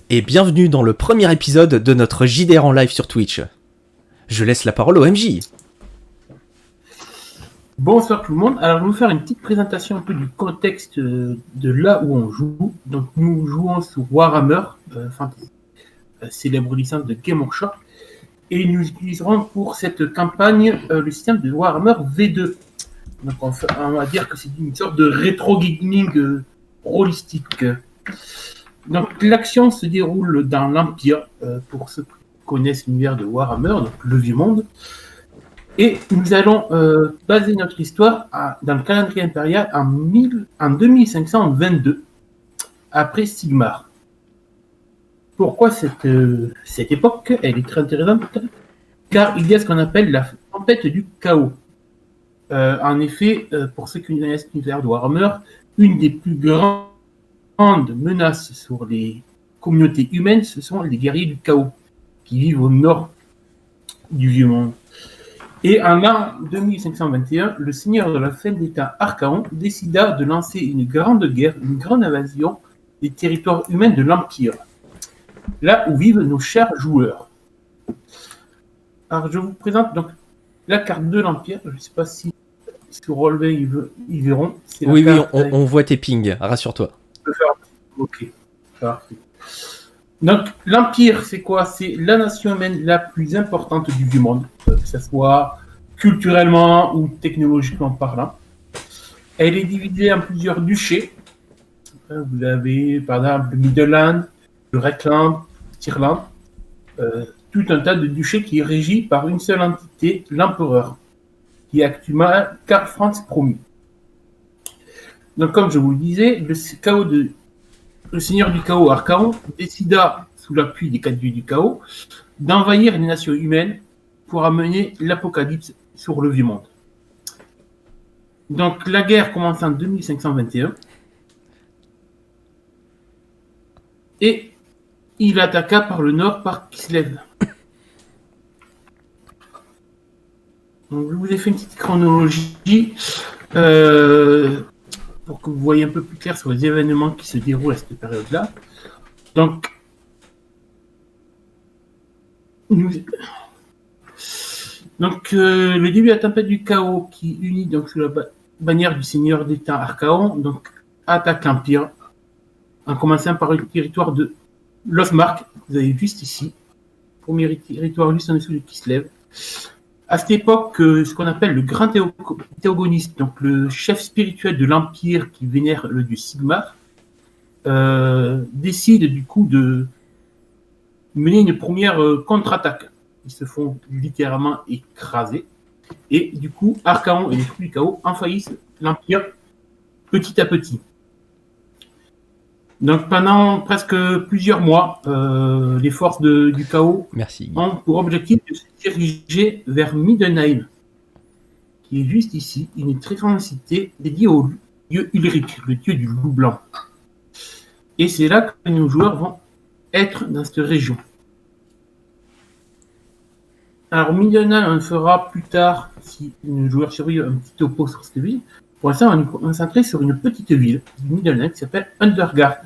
Et bienvenue dans le premier épisode de notre JDR en live sur Twitch. Je laisse la parole au MJ. Bonsoir tout le monde. Alors, je vais vous faire une petite présentation un peu du contexte de là où on joue. Donc, nous jouons sur Warhammer Fantasy, célèbre licence de Game Workshop. Et nous utiliserons pour cette campagne le système de Warhammer V2. Donc, on va dire que c'est une sorte de rétro gaming holistique. Donc, l'action se déroule dans l'Empire, pour ceux qui connaissent l'univers de Warhammer, donc le vieux monde. Et nous allons baser notre histoire dans le calendrier impérial en 2522, après Sigmar. Pourquoi cette époque? Elle est très intéressante, car il y a ce qu'on appelle la tempête du chaos. En effet, pour ceux qui connaissent l'univers de Warhammer, une des plus grandes menaces sur les communautés humaines, ce sont les guerriers du chaos, qui vivent au nord du vieux monde. Et en l'an 2521, le seigneur de la fin d'État Archaon décida de lancer une grande guerre, une grande invasion des territoires humains de l'Empire, là où vivent nos chers joueurs. Alors je vous présente donc la carte de l'Empire. Je ne sais pas si sur Roll20 ils verront. Oui, on voit tes pings, rassure-toi. Ok, parfait. Donc, l'Empire, c'est quoi? C'est la nation humaine la plus importante du vieux monde, que ce soit culturellement ou technologiquement parlant. Elle est divisée en plusieurs duchés. Vous avez, par exemple, le Midland, le Reckland, Stirland, tout un tas de duchés qui est régi par une seule entité, l'empereur, qui est actuellement Karl Franz Ier. Donc, comme je vous le disais, le seigneur du chaos, Archaon, décida, sous l'appui des quatre dieux du chaos, d'envahir les nations humaines pour amener l'apocalypse sur le vieux monde. Donc la guerre commence en 2521 et il attaqua par le nord par Kislev. Donc, je vous ai fait une petite chronologie pour que vous voyez un peu plus clair sur les événements qui se déroulent à cette période-là. Donc, le début de la tempête du chaos qui unit donc sous la bannière du seigneur d'État Archaon, donc attaque l'Empire, en commençant par le territoire de Losmark, vous avez juste ici, premier territoire juste en dessous de Kislev. À cette époque, ce qu'on appelle le grand théogoniste, donc le chef spirituel de l'Empire qui vénère le dieu Sigmar, décide du coup de mener une première contre-attaque. Ils se font littéralement écraser. Et du coup, Archaon et les fruits du chaos envahissent l'Empire petit à petit. Donc pendant presque plusieurs mois, les forces du chaos ont pour objectif de se diriger vers Middenheim, qui est juste ici, une très grande cité dédiée au dieu Ulrich, le dieu du loup blanc. Et c'est là que nos joueurs vont être dans cette région. Alors Middenheim, on le fera plus tard si nos joueurs survivent un petit topo sur cette ville. Pour l'instant, on va nous concentrer sur une petite ville de Middenheim qui s'appelle Undergard,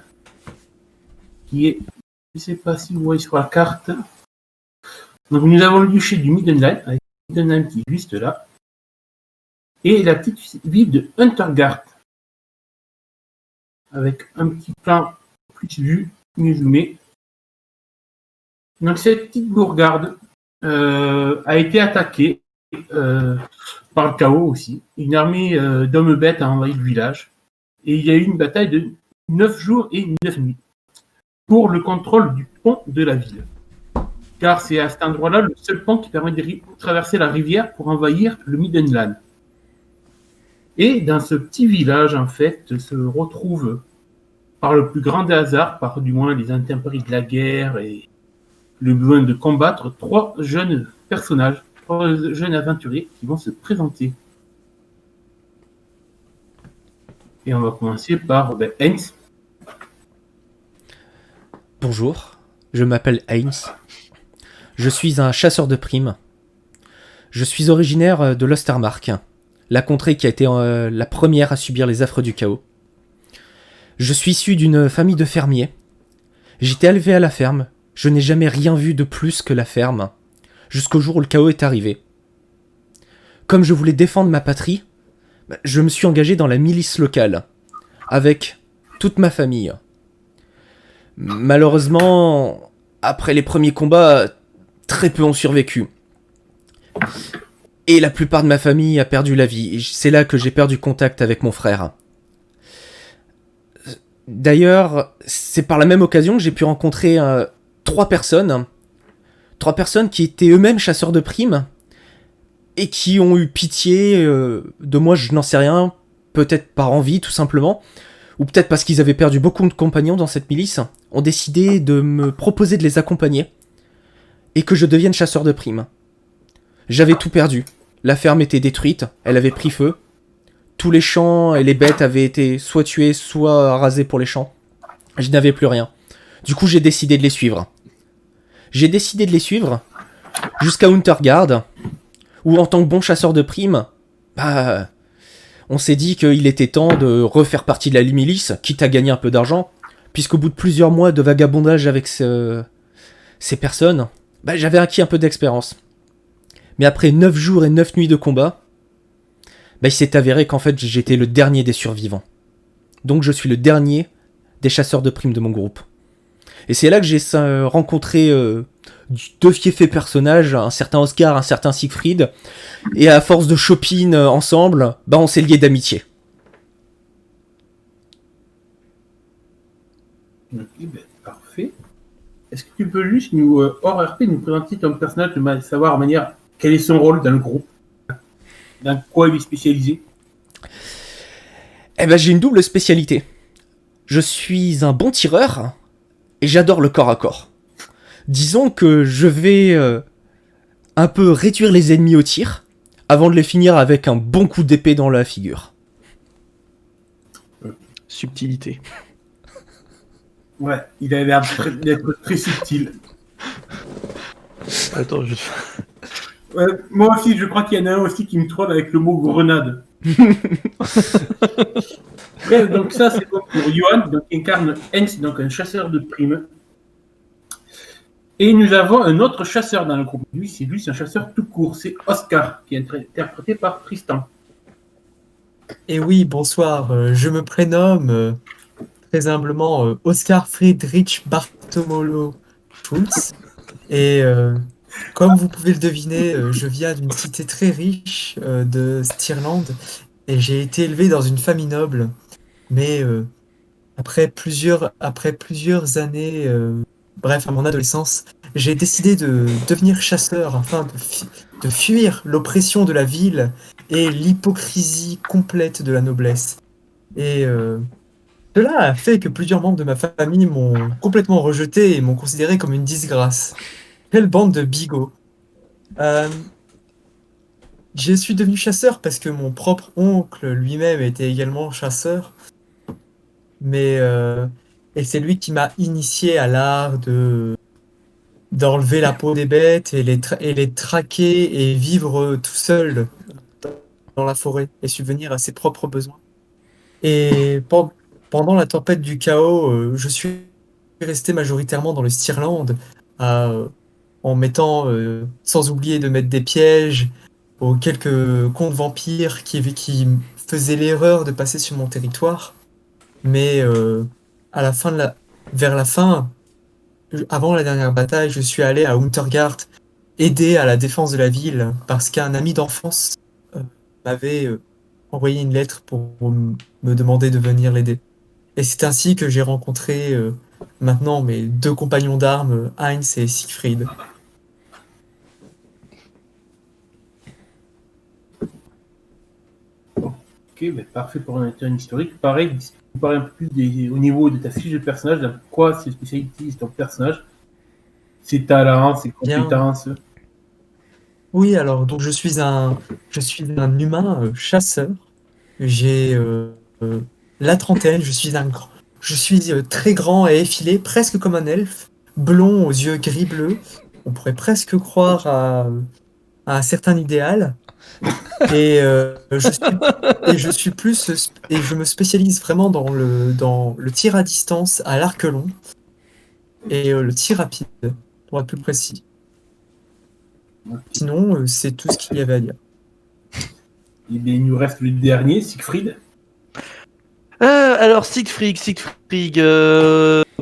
qui est, je ne sais pas si vous voyez sur la carte. Donc nous avons le duché du Middenheim, avec Middenheim qui est juste là, et la petite ville de Undergard, avec un petit plan plus vu, mieux zoomé. Donc cette petite bourgade a été attaquée par le chaos aussi. Une armée d'hommes-bêtes a envahi le village, et il y a eu une bataille de 9 jours et 9 nuits pour le contrôle du pont de la ville. Car c'est à cet endroit-là le seul pont qui permet de traverser la rivière pour envahir le Middenland. Et dans ce petit village, en fait, se retrouvent, par le plus grand des hasards, par du moins les intempéries de la guerre et le besoin de combattre, 3 jeunes personnages, 3 jeunes aventuriers qui vont se présenter. Et on va commencer par Heinz. Bonjour, je m'appelle Heinz. Je suis un chasseur de primes. Je suis originaire de l'Ostermark, la contrée qui a été la première à subir les affres du chaos. Je suis issu d'une famille de fermiers J'étais élevé à la ferme. Je n'ai jamais rien vu de plus que la ferme, jusqu'au jour où le chaos est arrivé. Comme je voulais défendre ma patrie, je me suis engagé dans la milice locale, avec toute ma famille. Malheureusement, après les premiers combats, très peu ont survécu. Et la plupart de ma famille a perdu la vie. C'est là que j'ai perdu contact avec mon frère. D'ailleurs, c'est par la même occasion que j'ai pu rencontrer 3 personnes. 3 personnes qui étaient eux-mêmes chasseurs de primes et qui ont eu pitié de moi, je n'en sais rien. Peut-être par envie, tout simplement. Ou peut-être parce qu'ils avaient perdu beaucoup de compagnons dans cette milice. Ont décidé de me proposer de les accompagner. Et que je devienne chasseur de primes. J'avais tout perdu. La ferme était détruite, elle avait pris feu. Tous les champs et les bêtes avaient été soit tués, soit rasés pour les champs. Je n'avais plus rien. Du coup, j'ai décidé de les suivre. Jusqu'à Untergard, où en tant que bon chasseur de primes, on s'est dit qu'il était temps de refaire partie de la milice, quitte à gagner un peu d'argent, puisqu'au bout de plusieurs mois de vagabondage avec ces personnes, j'avais acquis un peu d'expérience. Mais après 9 jours et 9 nuits de combat, il s'est avéré qu'en fait j'étais le dernier des survivants. Donc je suis le dernier des chasseurs de primes de mon groupe. Et c'est là que j'ai rencontré deux fiefés personnages, un certain Oscar, un certain Siegfried, et à force de shopping ensemble, on s'est liés d'amitié. Ok, parfait. Est-ce que tu peux juste hors RP, nous présenter ton personnage de savoir manière quel est son rôle dans le groupe? Dans quoi il est spécialisé? J'ai une double spécialité. Je suis un bon tireur et j'adore le corps à corps. Disons que je vais un peu réduire les ennemis au tir avant de les finir avec un bon coup d'épée dans la figure. Subtilité. Ouais, il a l'air d'être très subtil. Attends, moi aussi, je crois qu'il y en a un aussi qui me troll avec le mot grenade. Bref, donc ça, c'est pour Johan, donc incarne Hens, donc un chasseur de primes. Et nous avons un autre chasseur dans le groupe. Lui, c'est un chasseur tout court. C'est Oscar, qui est interprété par Tristan. Et oui, bonsoir. Je me prénomme très humblement Oscar Friedrich Bartholomew Schulz. Et comme vous pouvez le deviner, je viens d'une cité très riche de Stirland. Et j'ai été élevé dans une famille noble. Mais après plusieurs années, à mon adolescence, j'ai décidé de devenir chasseur afin de fuir l'oppression de la ville et l'hypocrisie complète de la noblesse. Et cela a fait que plusieurs membres de ma famille m'ont complètement rejeté et m'ont considéré comme une disgrâce. Quelle bande de bigots! Je suis devenu chasseur parce que mon propre oncle lui-même était également chasseur. Et c'est lui qui m'a initié à l'art d'enlever la peau des bêtes et les traquer et vivre tout seul dans la forêt et subvenir à ses propres besoins. Et pendant la tempête du chaos, je suis resté majoritairement dans le Stirland en mettant, sans oublier de mettre des pièges aux quelques contes vampires qui faisaient l'erreur de passer sur mon territoire. Mais vers la fin, avant la dernière bataille, je suis allé à Untergard aider à la défense de la ville parce qu'un ami d'enfance m'avait envoyé une lettre pour me demander de venir l'aider. Et c'est ainsi que j'ai rencontré maintenant mes 2 compagnons d'armes, Heinz et Siegfried. Ok, parfait pour un historique. Pareil, vous parlez un peu plus au niveau de ta fiche de personnage, dans quoi se spécialise ton personnage, ses talents, ses compétences. Oui, alors donc je suis un humain chasseur. J'ai la trentaine. Je suis très grand et effilé, presque comme un elfe, blond aux yeux gris-bleu. On pourrait presque croire à un certain idéal. Et je me spécialise vraiment dans le tir à distance à l'arc long. et le tir rapide, pour être plus précis. Ok. Sinon, c'est tout ce qu'il y avait à dire. Et bien, il nous reste le dernier, Siegfried. Alors Siegfried,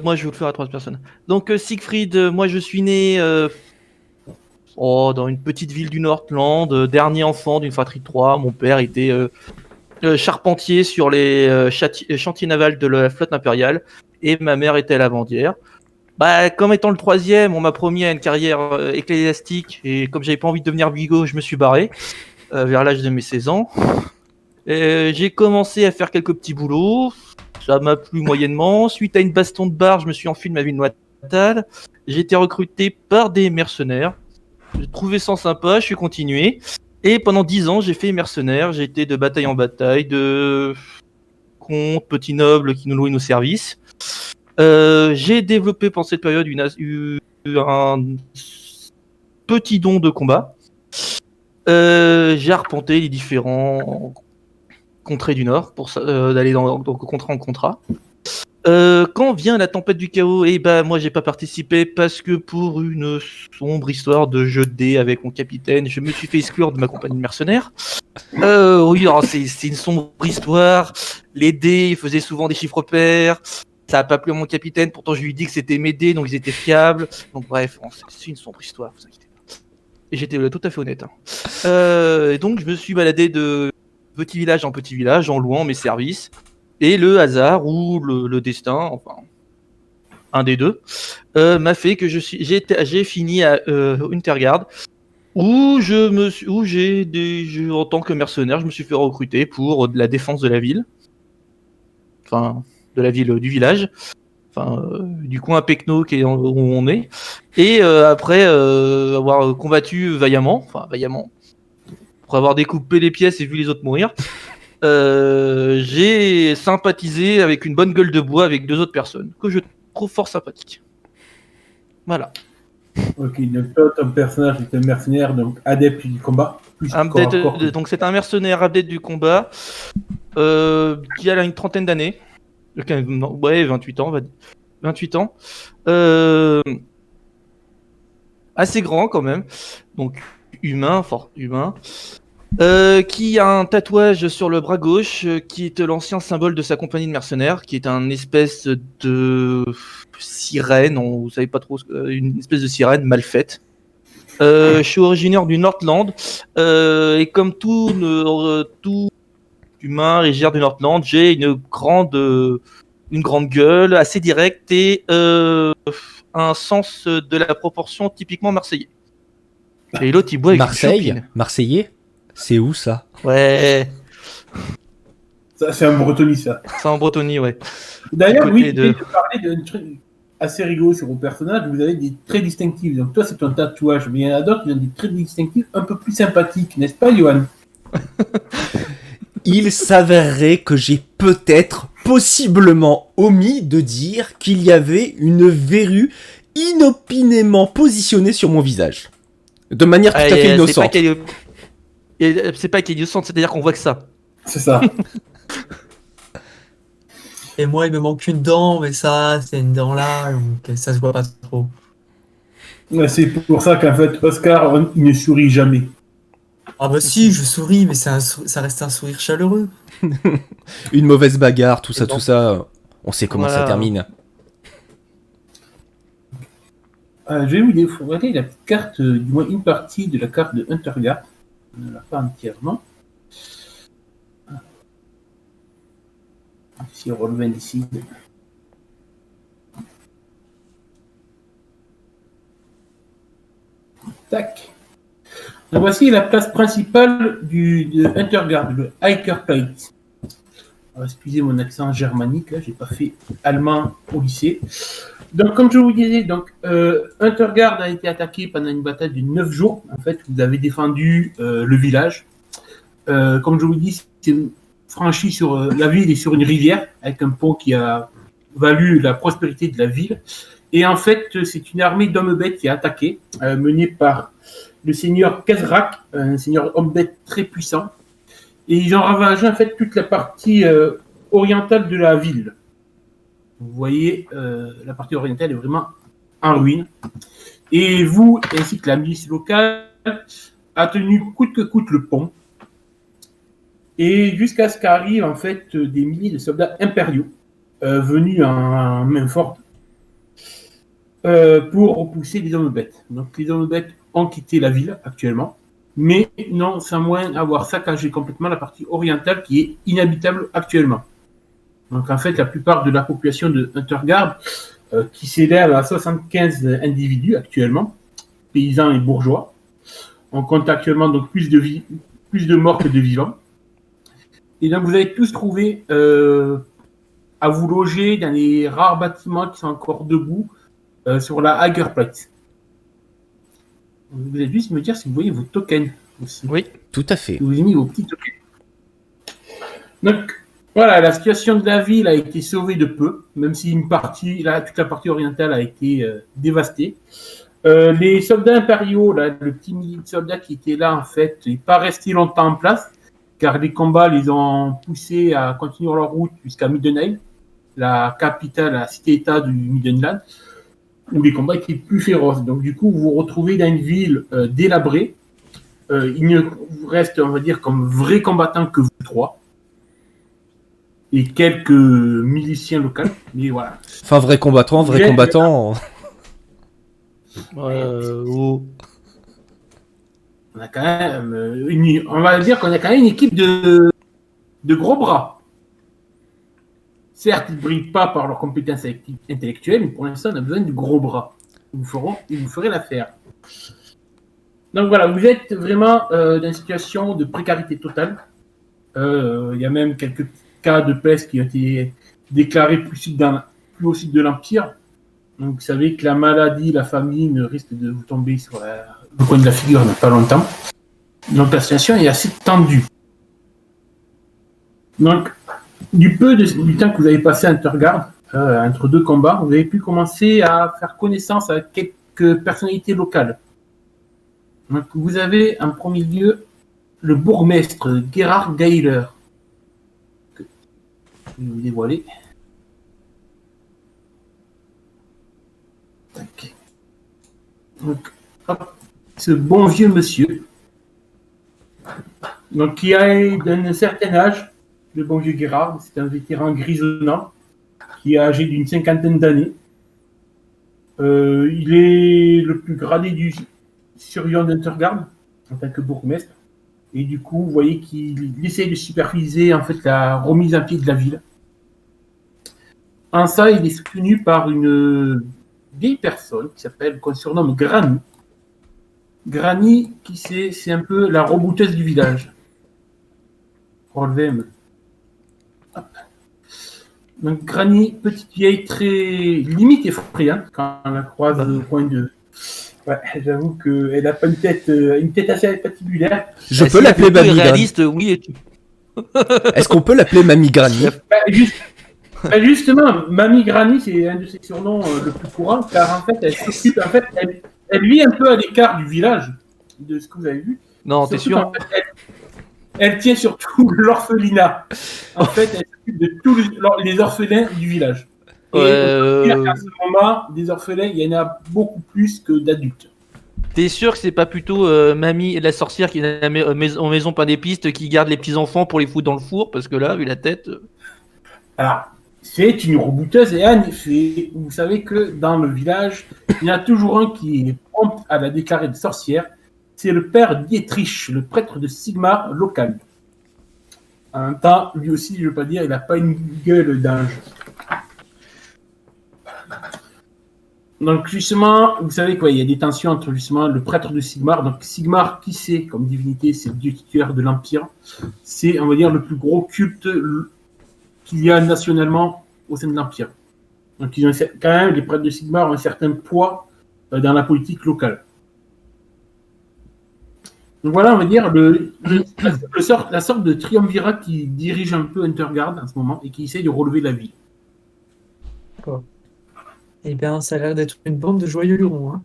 moi je vais vous le faire à 3 personnes. Donc Siegfried, moi je suis né dans une petite ville du Nordland, dernier enfant d'une fratrie de 3. Mon père était charpentier sur les chantiers navals de la flotte impériale et ma mère était lavandière. Bah, comme étant le troisième, on m'a promis à une carrière ecclésiastique et comme j'avais pas envie de devenir bigot, je me suis barré vers l'âge de mes 16 ans. J'ai commencé à faire quelques petits boulots, ça m'a plu moyennement. Suite à une baston de bar, je me suis enfui de ma ville natale. J'ai été recruté par des mercenaires. J'ai trouvé ça sympa, je suis continué. Et pendant 10 ans, j'ai fait mercenaire. J'ai été de bataille en bataille, de comte, petit noble qui nous louait nos services. J'ai développé pendant cette période un petit don de combat. J'ai arpenté les différents contrées du Nord pour d'aller de contrat en contrat. Quand vient la tempête du chaos, et bah moi j'ai pas participé parce que pour une sombre histoire de jeu de dés avec mon capitaine, je me suis fait exclure de ma compagnie de mercenaires. Oui, alors c'est une sombre histoire. Les dés ils faisaient souvent des chiffres pairs. Ça a pas plu à mon capitaine, pourtant je lui ai dit que c'était mes dés, donc ils étaient fiables. Donc bref, c'est une sombre histoire, vous inquiétez pas. Et j'étais tout à fait honnête. Et donc je me suis baladé de petit village en petit village en louant mes services. Et le hasard ou le destin, enfin un des deux, m'a fait que j'ai fini à Untergard, où en tant que mercenaire, je me suis fait recruter pour de la défense de la ville, enfin de la ville du village, enfin du coin Pecno qui est où on est. Et après avoir combattu vaillamment, après avoir découpé les pièces et vu les autres mourir. J'ai sympathisé avec une bonne gueule de bois avec 2 autres personnes que je trouve fort sympathiques. Voilà. Ok, donc toi, ton personnage est un mercenaire, donc adepte du combat. Plus corps à corps. Donc c'est un mercenaire adepte du combat qui a une trentaine d'années. Ouais, 28 ans, 28 ans. Assez grand quand même. Donc humain, fort humain. Qui a un tatouage sur le bras gauche qui est l'ancien symbole de sa compagnie de mercenaires, qui est un espèce de sirène, vous savez pas trop, une espèce de sirène mal faite. Je suis originaire du Nordland et comme tout humain originaire du Nordland, j'ai une grande gueule, assez directe et un sens de la proportion typiquement marseillais. Et l'autre il boit avec Marseille, Marseillais, c'est où ça? Ouais. Ça, c'est un Bretonnie, ça. C'est en Bretonnie, ouais. D'ailleurs, Du oui, côté de parler d'un truc assez rigolo sur vos personnages, vous avez des traits distinctifs. Donc toi, c'est ton tatouage, mais il y en a d'autres qui ont des traits distinctifs un peu plus sympathiques, n'est-ce pas, Johan? Il s'avérerait que j'ai peut-être, possiblement omis de dire qu'il y avait une verrue inopinément positionnée sur mon visage. De manière tout à fait innocente. C'est pas qu'elle est innocente, c'est-à-dire qu'on voit que ça. C'est ça. Et moi, il me manque une dent, mais ça, c'est une dent là, donc ça se voit pas trop. Ouais, c'est pour ça qu'en fait, Oscar, il ne sourit jamais. Ah bah si, je souris, mais ça reste un sourire chaleureux. Une mauvaise bagarre, tout ça, Non. tout ça. On sait comment ça termine. Je vais vous dévoiler la petite carte, du moins une partie de la carte de Untergard. On ne l'a pas entièrement. Si on relevé ici. Tac. Donc voici la place principale de Untergard, le Hikerplatz. Excusez mon accent germanique, là, j'ai pas fait allemand au lycée. Donc, comme je vous disais, Untergard a été attaqué pendant une bataille de 9 jours. En fait, vous avez défendu le village. Comme je vous dis, c'est franchi sur la ville et sur une rivière, avec un pont qui a valu la prospérité de la ville. Et en fait, c'est une armée d'hommes-bêtes qui a attaqué, menée par le seigneur Kazrak, un seigneur homme-bête très puissant. Et ils ont ravagé en fait toute la partie orientale de la ville. Vous voyez, la partie orientale est vraiment en ruine. Et vous, ainsi que la milice locale, a tenu coûte que coûte le pont. Et jusqu'à ce qu'arrivent en fait des milliers de soldats impériaux venus en main forte pour repousser les hommes bêtes. Donc les hommes bêtes ont quitté la ville actuellement, mais non sans moins avoir saccagé complètement la partie orientale qui est inhabitable actuellement. Donc en fait, la plupart de la population de Huntergard, qui s'élève à 75 individus actuellement, paysans et bourgeois, on compte actuellement donc plus de morts que de vivants. Et donc vous avez tous trouvé à vous loger dans les rares bâtiments qui sont encore debout sur la Hagerplate. Vous allez juste me dire si vous voyez vos tokens aussi. Oui. Tout à fait. Je vous ai mis vos petits tokens. Donc voilà, la situation de la ville a été sauvée de peu, même si toute la partie orientale a été dévastée. Les soldats impériaux, là, le petit millier de soldats qui étaient là, en fait, n'est pas resté longtemps en place, car les combats les ont poussés à continuer leur route jusqu'à Middenheim, la capitale, la cité-état du Middenland, où les combats étaient plus féroces. Donc du coup, vous vous retrouvez dans une ville délabrée. Il ne vous reste, on va dire, comme vrais combattants que vous trois, et quelques miliciens locaux, mais voilà. Enfin, vrai combattant. Oh. On a quand même on va dire qu'on a quand même une équipe de gros bras. Certes, ils ne brillent pas par leurs compétences intellectuelles, mais pour l'instant, on a besoin de gros bras. Ils vous ferez l'affaire. Donc voilà, vous êtes vraiment dans une situation de précarité totale. Il y a même quelques cas de peste qui ont été déclarés plus au sud de l'Empire. Donc vous savez que la maladie, la famine risque de vous tomber sur le coin de la figure dans pas longtemps. Donc la situation est assez tendue. Donc, du temps que vous avez passé à Huntergard, entre deux combats, vous avez pu commencer à faire connaissance avec quelques personnalités locales. Donc vous avez en premier lieu le bourgmestre Gerhard Geiler. Je vais vous dévoiler. Tac. Donc, hop, ce bon vieux monsieur, donc qui a d'un certain âge, le bon vieux Gerhard, c'est un vétéran grisonnant qui est âgé d'une 50aine d'années. Il est le plus gradé du Surion d'Huntergard en tant que bourgmestre. Et du coup, vous voyez qu'il essaie de superviser en fait la remise en pied de la ville. En ça, il est soutenu par une vieille personne qu'on surnomme Granny. Granny, qui c'est un peu la rebouteuse du village. Relevez un. Donc Granny, petite vieille très limite effrayante quand on la croise au coin de. Ouais, j'avoue qu'elle n'a pas une tête assez patibulaire. Je peux l'appeler Mamie Granny. Réaliste, oui. Est-ce qu'on peut l'appeler Mamie Granny? Justement, Mamie Granny, c'est un de ses surnoms le plus courant, car en fait, elle vit un peu à l'écart du village, de ce que vous avez vu. Non, t'es sûr? Elle tient surtout l'orphelinat. En fait, elle s'occupe de tous les orphelins du village. Et à ce moment, des orphelins, il y en a beaucoup plus que d'adultes. T'es sûr que c'est pas plutôt Mamie la sorcière qui est en maison pas des pistes qui garde les petits enfants pour les foutre dans le four? Parce que là, vu la tête. Alors, c'est une rebouteuse et en effet, vous savez que dans le village, il y en a toujours un qui est prompt à la déclarer de sorcière. C'est le père Dietrich, le prêtre de Sigmar local. En même temps, lui aussi, je ne veux pas dire, il n'a pas une gueule d'ange. Donc justement, vous savez quoi, il y a des tensions entre justement le prêtre de Sigmar. Donc Sigmar, qui c'est comme divinité, c'est le dieu tuteur de l'Empire. C'est, on va dire, le plus gros culte qu'il y a nationalement au sein de l'Empire. Donc ils ont quand même, les prêtres de Sigmar ont un certain poids dans la politique locale. Donc voilà, on va dire la sorte de triumvirat qui dirige un peu Huntergard en ce moment et qui essaye de relever la ville. D'accord. Eh bien, ça a l'air d'être une bande de joyeux lurons. Hein.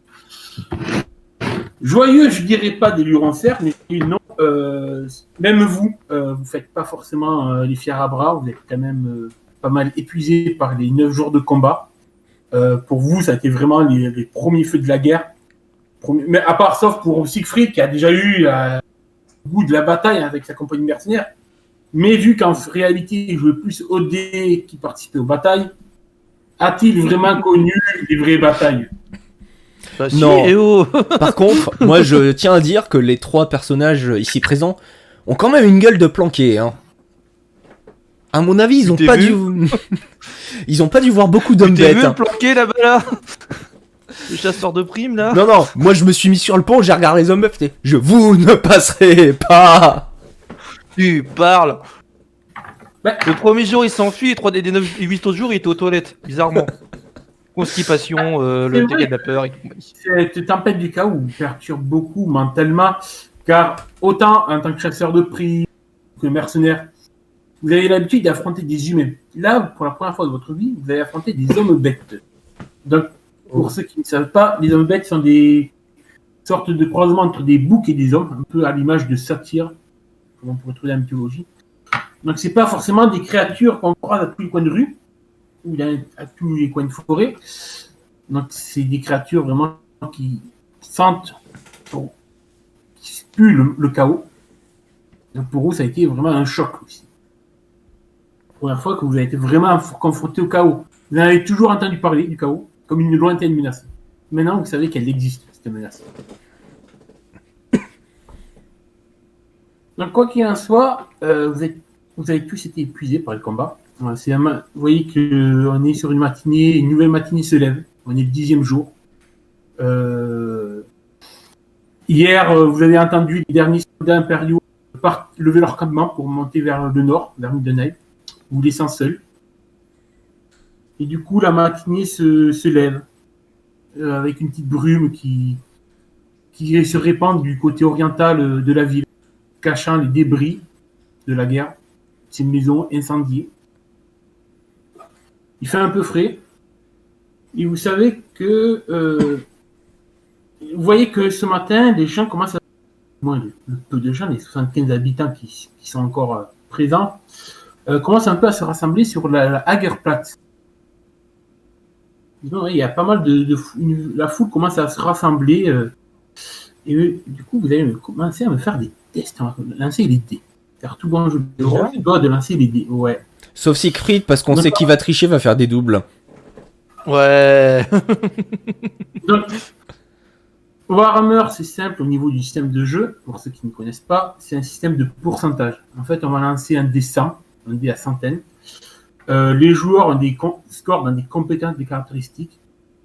Joyeux, je dirais pas des lurons certes, mais non, même vous, vous faites pas forcément les fiers à bras, vous êtes quand même pas mal épuisé par les 9 jours de combat. Pour vous, ça a été vraiment les premiers feux de la guerre. Mais à part, sauf pour Siegfried, qui a déjà eu le goût de la bataille avec sa compagnie mercenaire. Mais vu qu'en réalité, il jouait plus au dé qui participait aux batailles, a-t-il vraiment connu les vraies batailles? Bah, si, Non. eh oh. Par contre, moi je tiens à dire que les 3 personnages ici présents ont quand même une gueule de planqué. Hein. À mon avis, ils ont t'es pas vu dû. Ils ont pas dû voir beaucoup Tu d'hommes t'es bêtes. vu Hein. planqué là-bas là Le chasseur de primes là. Non, non, moi je me suis mis sur le pont, j'ai regardé les hommes bêtes. Vous ne passerez pas. Tu parles. Bah. Le premier jour il s'enfuit, les 8 autres jours il était aux toilettes, bizarrement. Constipation, le vrai. dégât de la peur et tout. Cette tempête du chaos vous perturbe beaucoup mentalement, car autant en tant que chasseur de prix que mercenaire, vous avez l'habitude d'affronter des humains. Là, pour la première fois de votre vie, vous allez affronter des hommes bêtes. Donc, pour ceux qui ne savent pas, les hommes bêtes sont des sortes de croisements entre des boucs et des hommes, un peu à l'image de satyres, comme on pourrait trouver dans la mythologie. Donc, c'est pas forcément des créatures qu'on croise à tous les coins de rue, ou à tous les coins de forêt. Donc, c'est des créatures vraiment qui sentent, qui puent le chaos. Donc, pour vous, ça a été vraiment un choc aussi. La première fois que vous avez été vraiment confronté au chaos. Vous en avez toujours entendu parler du chaos, comme une lointaine menace. Maintenant, vous savez qu'elle existe, cette menace. Donc, quoi qu'il en soit, vous avez tous été épuisés par le combat. Vous voyez qu'on est sur une matinée, une nouvelle matinée se lève. On est le 10e jour. Hier, vous avez entendu les derniers soldats impériaux lever leur campement pour monter vers le nord, vers Middenheim, vous laissant seul. Et du coup, la matinée se lève avec une petite brume qui se répand du côté oriental de la ville, cachant les débris de la guerre, ces maisons incendiées. Il fait un peu frais. Et vous savez que... vous voyez que ce matin, les gens commencent à... Moins le peu de gens, les 75 habitants qui sont encore présents, commencent un peu à se rassembler sur la Hagerplatz. Il y a pas mal la foule commence à se rassembler. Et du coup, vous allez commencer à me faire des tests. On va lancer les dés. Car tout bon jeu de rôle doit de lancer les dés. Ouais. Sauf Siegfried, parce qu'on sait qui va tricher, va faire des doubles. Ouais. Donc, Warhammer, c'est simple au niveau du système de jeu. Pour ceux qui ne connaissent pas, c'est un système de pourcentage. En fait, on va lancer un dé 100, un dé à centaines. Les joueurs ont des scores dans des compétences, des caractéristiques.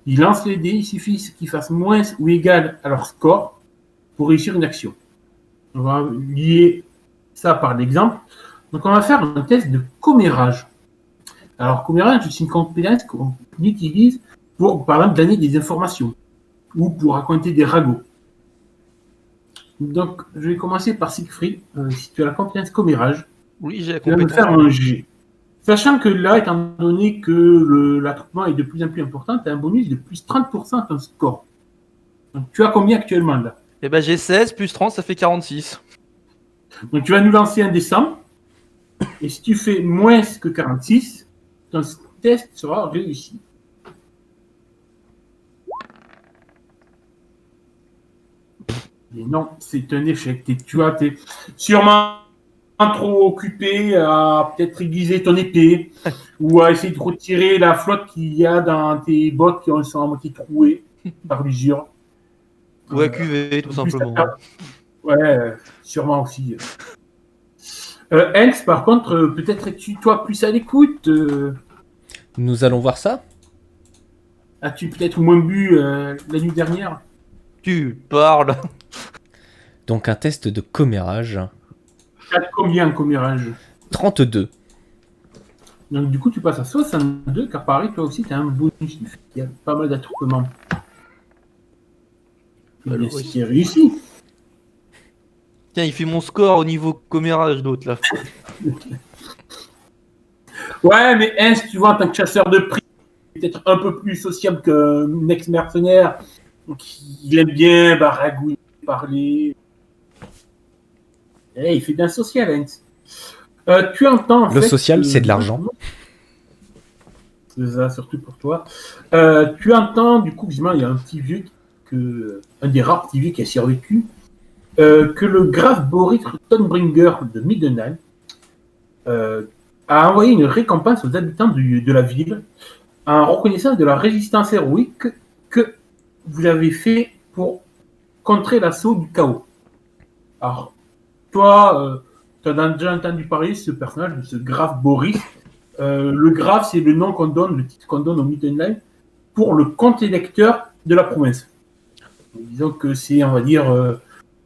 Ils lancent les dés, il suffit qu'ils fassent moins ou égal à leur score pour réussir une action. On va lier ça par l'exemple. Donc, on va faire un test de commérage. Alors, commérage, c'est une compétence qu'on utilise pour, par exemple, donner des informations ou pour raconter des ragots. Donc, je vais commencer par Siegfried. Si tu as la compétence commérage, Oui, j'ai la tu vas me compétence. faire un G. Sachant que là, étant donné que l'attroupement est de plus en plus important, tu as un bonus de plus 30% à ton score. Donc, tu as combien actuellement là? Eh ben j'ai 16 plus 30, ça fait 46. Donc, tu vas nous lancer un dessin. Et si tu fais moins que 46, ton test sera réussi. Et non, c'est un échec. Tu es sûrement trop occupé à peut-être aiguiser ton épée ou à essayer de retirer la flotte qu'il y a dans tes bottes qui sont à moitié trouées par l'usure. Ou à QV, tout simplement. Ouais, sûrement aussi. Hens, par contre, peut-être es-tu toi plus à l'écoute. Nous allons voir ça. As-tu peut-être moins bu la nuit dernière? Tu parles. Donc un test de commérage. T'as combien commérage? 32. Donc du coup, tu passes à 62, car pareil, toi aussi, tu as un bonus. Il y a pas mal d'attroupements. C'est réussi. Tiens, il fait mon score au niveau commérage d'autres là. Ouais, mais Hens, tu vois, en tant que chasseur de prix, peut-être un peu plus sociable qu'un ex-mercenaire. Donc, il aime bien baragouiner, parler. Et il fait bien social, Hens. Tu entends. En Le fait, social, c'est de l'argent. C'est ça, surtout pour toi. Tu entends, du coup, visiblement, il y a un petit vieux, un des rares petits vieux qui a survécu, que le grave Boris Thornbringer de Middenheim a envoyé une récompense aux habitants de la ville en reconnaissance de la résistance héroïque que vous avez fait pour contrer l'assaut du chaos. Alors, toi, tu as déjà entendu parler de ce personnage, de ce grave Boris. Le grave, c'est le nom qu'on donne, le titre qu'on donne au Middenheim pour le comte électeur de la province. Disons que c'est, on va dire,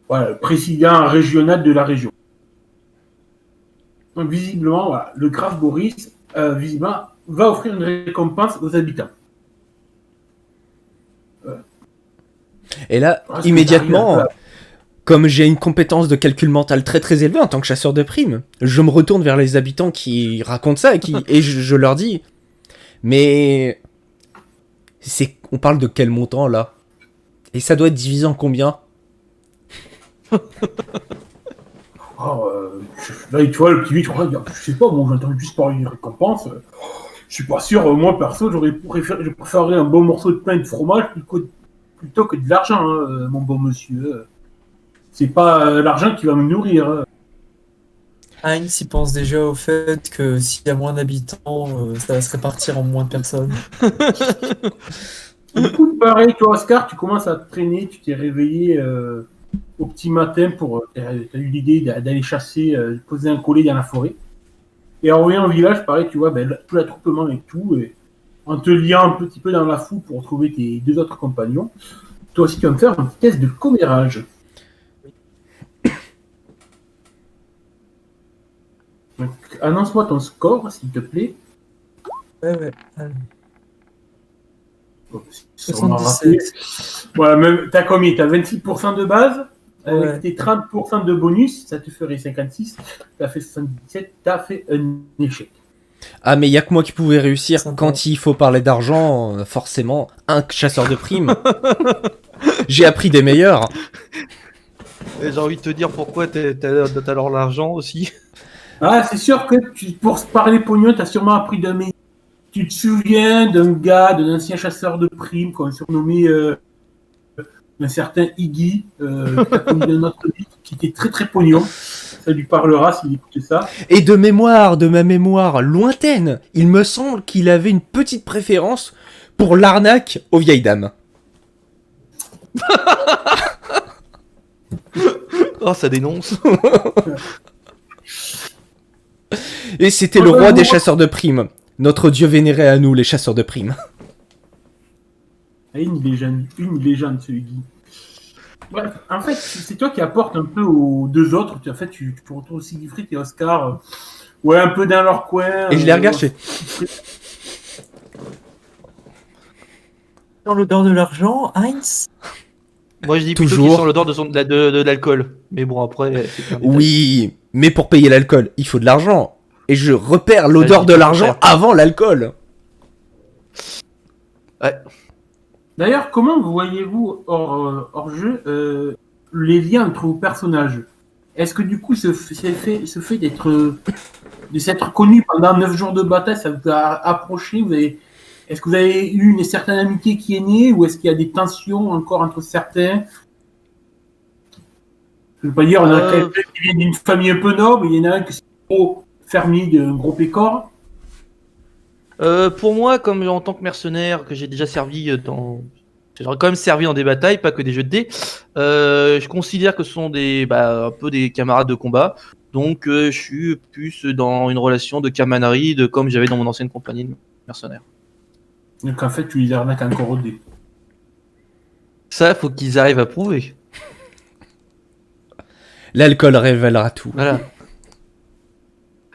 voilà, le président régional de la région. Donc, visiblement, voilà, le grave Boris, visiblement, va offrir une récompense aux habitants. Et là, Parce que immédiatement, t'arrives comme j'ai une compétence de calcul mental très très élevée en tant que chasseur de primes, je me retourne vers les habitants qui racontent ça et je leur dis, mais on parle de quel montant là? Et ça doit être divisé en combien? là, tu vois, le petit vieux, je sais pas, moi j'entends juste parler d'une récompense. Je suis pas sûr, moi perso, je préférerais un bon morceau de pain et de fromage plutôt que de l'argent, hein, mon bon monsieur. C'est pas l'argent qui va me nourrir. Hein. Heinz, il pense déjà au fait que s'il y a moins d'habitants, ça va se répartir en moins de personnes. Du coup, pareil, toi, Oscar, tu commences à te traîner, tu t'es réveillé au petit matin t'as eu l'idée d'aller chasser, poser un collet dans la forêt. Et en revenant au village, pareil, tu vois, tout l'attroupement et tout, et en te liant un petit peu dans la foule pour retrouver tes deux autres compagnons, toi aussi, tu vas me faire un petit test de commérage. Donc, annonce-moi ton score, s'il te plaît. Ouais. Allez. Si on m'a rappelé. 77. Voilà, même, t'as combien? T'as 26% de base, avec Ouais. tes 30% de bonus, ça te ferait 56. T'as fait 77, t'as fait un échec. Ah mais y a que moi qui pouvais réussir. Sympa. Quand il faut parler d'argent, forcément, un chasseur de primes. J'ai appris des meilleurs. Et j'ai envie de te dire pourquoi t'as alors l'argent aussi. Ah, c'est sûr que pour se parler pognon, t'as sûrement appris d'un mec. Tu te souviens d'un gars, d'un ancien chasseur de primes qu'on surnommait un certain Iggy, que t'as connu d'un autre vie, qui était très très pognon. Ça lui parlera s'il écoute ça. Et de ma mémoire lointaine, il me semble qu'il avait une petite préférence pour l'arnaque aux vieilles dames. Oh, ça dénonce. Et c'était le roi des chasseurs de primes. Notre dieu vénéré à nous, les chasseurs de primes. Ah, une légende, ce Iggy. Bref, en fait, c'est toi qui apportes un peu aux deux autres. En fait, tu retrouves aussi Siegfried et Oscar, ouais, un peu dans leur coin. Et je les regarde, je fais... Dans l'odeur de l'argent, Heinz? Moi je dis plutôt Toujours. qu'ils sont l'odeur de l'alcool. Mais bon, après. c'est qu'un détail. Oui, mais pour payer l'alcool, il faut de l'argent. Et je repère l'odeur je de dis l'argent pas. avant l'alcool. Ouais. D'ailleurs, comment voyez-vous hors jeu les liens entre vos personnages? Est-ce que du coup, ce fait de s'être connu pendant 9 jours de bataille, ça vous a approché? Est-ce que vous avez eu une certaine amitié qui est née, ou est-ce qu'il y a des tensions encore entre certains? Je veux pas dire, on a quelqu'un qui vient d'une famille un peu noble, il y en a un qui est gros fermier d'un gros pécor. Pour moi, comme en tant que mercenaire, que j'ai déjà servi j'ai quand même servi dans des batailles, pas que des jeux de dés. Je considère que ce sont un peu des camarades de combat. Donc, je suis plus dans une relation de camaraderie, comme j'avais dans mon ancienne compagnie de mercenaires. Donc en fait, tu les arnaques encore au dé. Ça, faut qu'ils arrivent à prouver. L'alcool révélera tout. Voilà.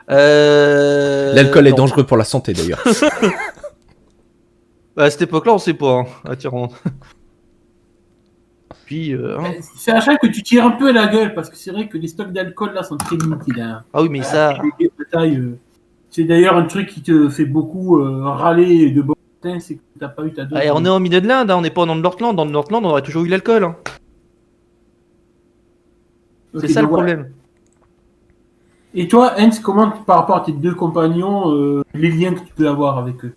L'alcool est non. dangereux pour la santé d'ailleurs. À cette époque-là, on sait pas. Hein, attirant. Puis, C'est à chaque que tu tires un peu à la gueule, parce que c'est vrai que les stocks d'alcool là sont très limités. Là. Ah oui, mais ça. Les batailles, c'est d'ailleurs un truc qui te fait beaucoup râler de bon matin, c'est que t'as pas eu ta dose. Allez, on est en Midland, hein, on n'est pas dans le Nordland. Dans le Nordland, on aurait toujours eu l'alcool. Hein. Ok, C'est ça le donc voilà. problème. Et toi, Hens, comment par rapport à tes deux compagnons, les liens que tu peux avoir avec eux?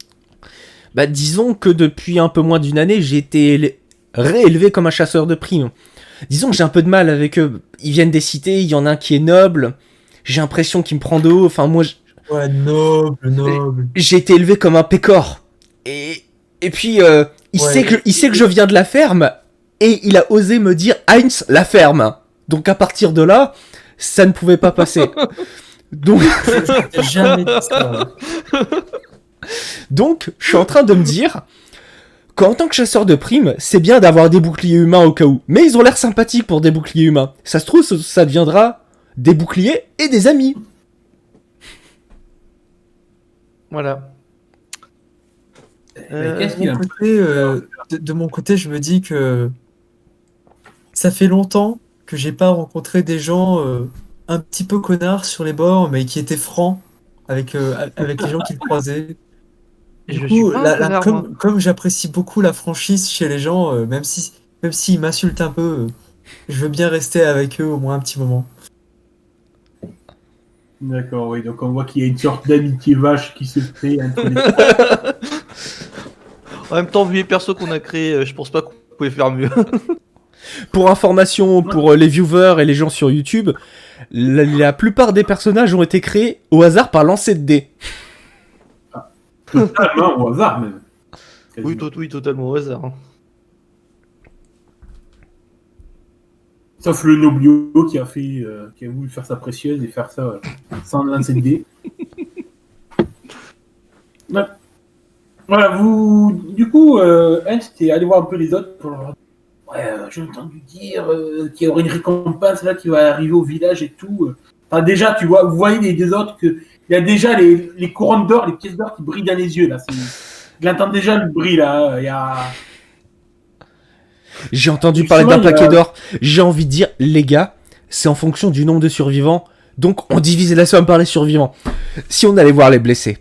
Bah, disons que depuis un peu moins d'une année, j'ai été réélevé comme un chasseur de primes. Disons que j'ai un peu de mal avec eux. Ils viennent des cités, il y en a un qui est noble. J'ai l'impression qu'il me prend de haut. Enfin, moi, Ouais, noble. j'ai été élevé comme un pécor. Et puis, il Ouais. sait que je viens de la ferme. Et il a osé me dire Heinz, la ferme. Donc à partir de là, ça ne pouvait pas passer. Donc, J'ai jamais dit ça. donc, je suis en train de me dire qu'en tant que chasseur de primes, c'est bien d'avoir des boucliers humains au cas où. Mais ils ont l'air sympathiques pour des boucliers humains. Ça se trouve, ça deviendra des boucliers et des amis. Voilà. Qu'est-ce De qu'il a mon côté, de mon côté, je me dis que ça fait longtemps que j'ai pas rencontré des gens un petit peu connards sur les bords, mais qui étaient francs avec les gens qu'ils croisaient. Et Du je coup, suis pas un connard, moi. comme j'apprécie beaucoup la franchise chez les gens, même s'ils m'insultent un peu, je veux bien rester avec eux au moins un petit moment. D'accord, oui, donc on voit qu'il y a une sorte d'amitié vache qui se fait entre les... En même temps, vu les persos qu'on a créés, je pense pas qu'on pouvait faire mieux. Pour information, pour les viewers et les gens sur YouTube, la plupart des personnages ont été créés au hasard par lancer de dés. Totalement au hasard, même. Oui, totalement au hasard. Hein. Sauf le Noblio qui a voulu faire sa précieuse et faire ça sans lancer de dés. Ouais. Voilà, du coup, Ernst, t'es allé voir un peu les autres pour leur dire, ouais, j'ai entendu dire qu'il y aurait une récompense là qui va arriver au village et tout. Enfin, déjà, tu vois, vous voyez les deux autres il y a déjà les couronnes d'or, les pièces d'or qui brillent dans les yeux là. Il entend déjà le bruit là. Il y a... J'ai entendu Justement, parler d'un il y a- paquet d'or. J'ai envie de dire, les gars, c'est en fonction du nombre de survivants. Donc on divise la somme par les survivants. Si on allait voir les blessés.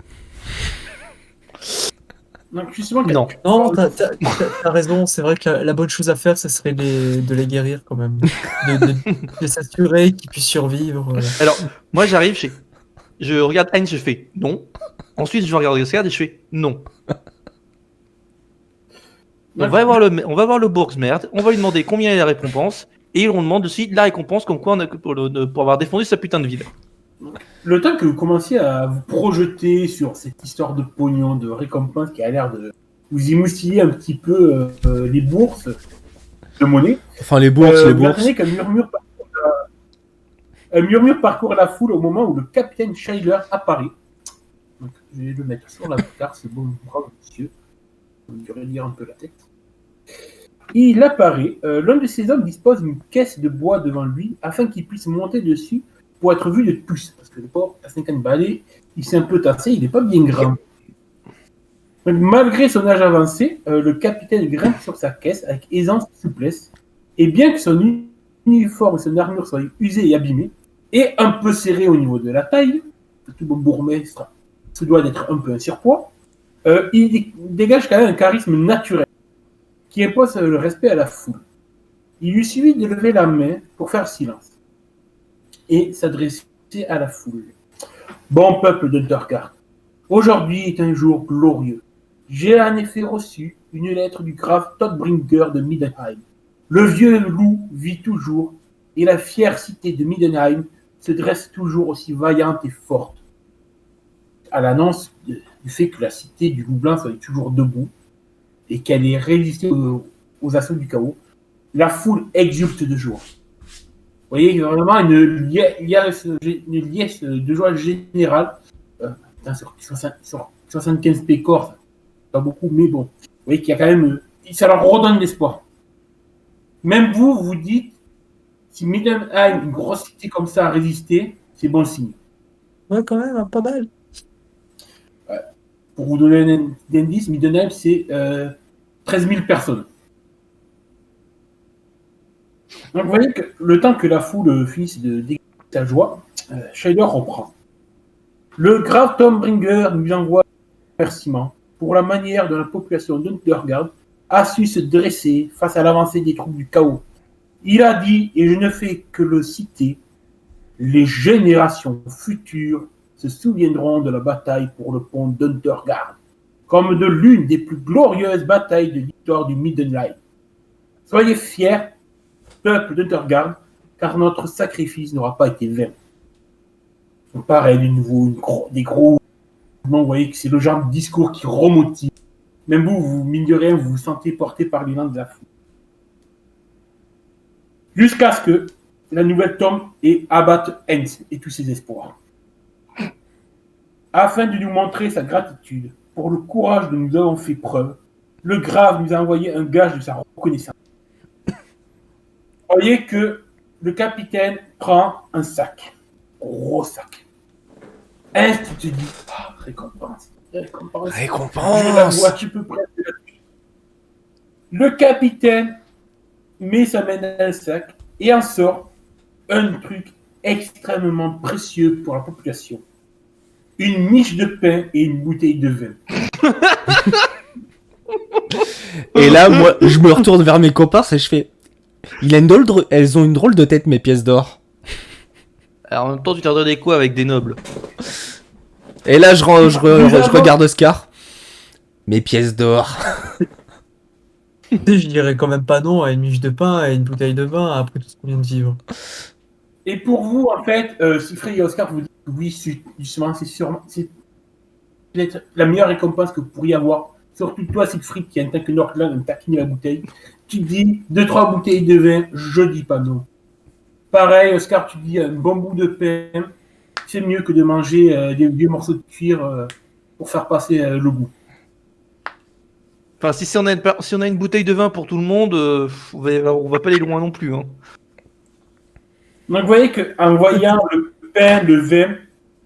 Donc, justement, Non. Non, t'as raison, c'est vrai que la bonne chose à faire, ce serait de les guérir quand même. De s'assurer qu'ils puissent survivre. Alors, moi j'arrive, je regarde Heinz, je fais non. Ensuite, je regarde Oscar et je fais non. On va voir le Bourgsmerd, on va lui demander combien est la récompense, et on demande aussi la récompense comme quoi on a pour avoir défendu sa putain de ville. Le temps que vous commenciez à vous projeter sur cette histoire de pognon, de récompense qui a l'air de vous émoustiller un petit peu les bourses de monnaie, Enfin, les bourses, les vous bourses. entendez un murmure parcourt la foule au moment où le capitaine Schuyler apparaît. Donc, je vais le mettre sur la carte, c'est bon, bravo monsieur. On devrait lire un peu la tête. Il apparaît, l'un de ces hommes dispose d'une caisse de bois devant lui afin qu'il puisse monter dessus pour être vu de tous. Parce que le pauvre, à 50 balais, il s'est un peu tassé, il n'est pas bien grand. Donc, malgré son âge avancé, le capitaine grimpe sur sa caisse avec aisance et souplesse. Et bien que son uniforme et son armure soient usés et abîmés, et un peu serrés au niveau de la taille, tout bon bourgmestre se doit d'être un peu un surpoids, il dégage quand même un charisme naturel qui impose le respect à la foule. Il lui suffit de lever la main pour faire silence et s'adresser à la foule. Bon peuple de Dunkerque, aujourd'hui est un jour glorieux. J'ai en effet reçu une lettre du grave Todbringer de Middenheim. Le vieux loup vit toujours et la fière cité de Middenheim se dresse toujours aussi vaillante et forte. À l'annonce du fait que la cité du loup blanc soit toujours debout et qu'elle ait résisté aux assauts du chaos, la foule exulte de joie. Vous voyez, il y a vraiment une liesse de joie générale. Sur 75 pécores, pas beaucoup, mais bon. Vous voyez qu'il y a quand même... ça leur redonne l'espoir. Même vous, vous dites, si Middenheim, une grosse cité comme ça, a résisté, c'est bon signe. Ouais, quand même, hein, pas mal. Pour vous donner un indice, Middenheim, c'est 13 000 personnes. Donc vous voyez que le temps que la foule finisse de dégager sa joie, Schuyler reprend. Le grave Tom Bringer nous envoie un remerciement pour la manière dont la population d'Untergard a su se dresser face à l'avancée des troupes du chaos. Il a dit, et je ne fais que le citer, les générations futures se souviendront de la bataille pour le pont d'Untergard. comme de l'une des plus glorieuses batailles de l'histoire du Midnight. Soyez fiers, peuple d'Untergard, car notre sacrifice n'aura pas été vain. Donc pareil, de nouveau, des gros... Vous voyez que c'est le genre de discours qui remotive. Même vous, mine de rien, vous vous sentez porté par l'élan de la foule. Jusqu'à ce que la nouvelle tombe et abatte Hens et tous ses espoirs. Afin de nous montrer sa gratitude pour le courage dont nous avons fait preuve, le Grave nous a envoyé un gage de sa reconnaissance. Vous voyez que le capitaine prend un sac, gros sac. Hens, tu te dis, récompense. Je la vois, tu peux presque là-dessus. Le capitaine met sa main dans le sac et en sort un truc extrêmement précieux pour la population. Une miche de pain et une bouteille de vin. Et là, moi, je me retourne vers mes comparses et je fais... Elles ont une drôle de tête, mes pièces d'or. Alors en même temps, tu t'en donnes quoi avec des nobles? Et là, je regarde Oscar. Mes pièces d'or. Je dirais quand même pas non à une miche de pain et une bouteille de vin après tout ce qu'on vient de vivre. Et pour vous, en fait, Siegfried et Oscar vous dites que oui, justement, c'est peut-être la meilleure récompense que vous pourriez avoir. Surtout toi, Siegfried, qui en tant que Nordland, un taquine la bouteille. Tu dis 2-3 bouteilles de vin, je dis pas non. Pareil, Oscar, tu dis un bon bout de pain, c'est mieux que de manger des vieux morceaux de cuir pour faire passer le goût. Enfin, si on a une bouteille de vin pour tout le monde, on va pas aller loin non plus. Hein. Donc vous voyez qu'en voyant le pain, le vin,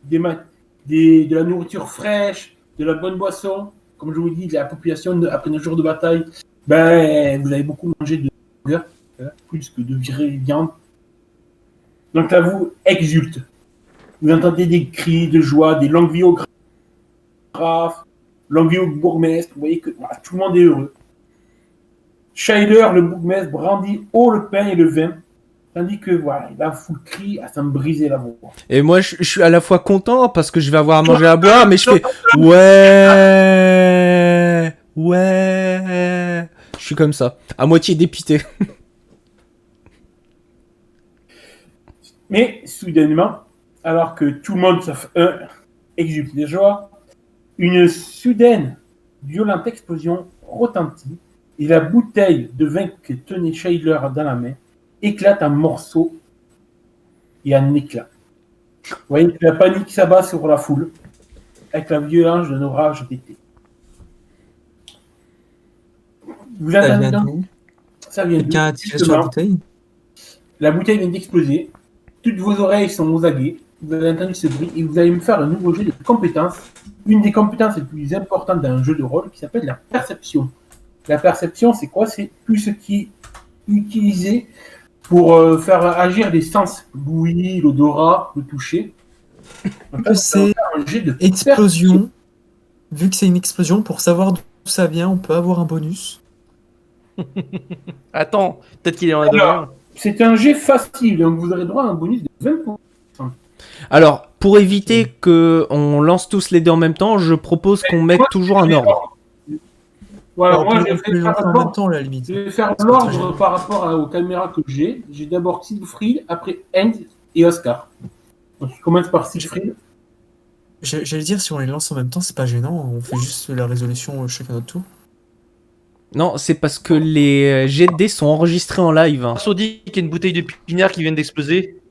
de la nourriture fraîche, de la bonne boisson, comme je vous dis, de la population après 9 jours de bataille, ben vous avez beaucoup mangé de burger, plus que de viande. Donc là vous exulte. Vous entendez des cris de joie, des longues vies au grave, longue vie au bourgmestre. Vous voyez que voilà, tout le monde est heureux. Scheider, le bourgmestre, brandit haut le pain et le vin, tandis que voilà, la foule crie à s'en briser la voix. Et moi, je suis à la fois content parce que je vais avoir à manger à boire, mais je fais ouais. Je suis comme ça, à moitié dépité. Mais soudainement, alors que tout le monde sauf un exulte de joie, une soudaine, violente explosion retentit et la bouteille de vin que tenait Scheidler dans la main éclate en morceaux et en éclats. Vous voyez que la panique s'abat sur la foule avec la violence d'un orage d'été. Vous entendez donc ? Ça vient Quelqu'un a tiré sur la bouteille? La bouteille vient d'exploser. Toutes vos oreilles sont aux aguets. Vous avez entendu ce bruit et vous allez me faire un nouveau jeu de compétences. Une des compétences les plus importantes d'un jeu de rôle qui s'appelle la perception. La perception, c'est quoi? C'est tout ce qui est utilisé pour faire agir les sens. L'ouïe, l'odorat, le toucher. Donc là, C'est un jet de explosion. Vu que c'est une explosion, pour savoir d'où ça vient, on peut avoir un bonus. Attends, peut-être qu'il est en Alors, adoré. c'est un jet facile, donc vous aurez droit à un bonus de 20%. Alors, pour éviter que on lance tous les dés en même temps, je propose qu'on mette toujours un ordre. Voilà, Alors, moi on je peut vais le faire faire en même temps, à la limite. Je vais faire l'ordre par rapport aux caméras que j'ai. J'ai d'abord Siegfried, après Hens et Oscar. Donc je commence par Siegfried. J'allais dire, si on les lance en même temps, c'est pas gênant. On fait juste la résolution chacun notre tour. Non, c'est parce que les jets de dés sont enregistrés en live. Perso dit qu'il y a une bouteille de pinard qui vient d'exploser.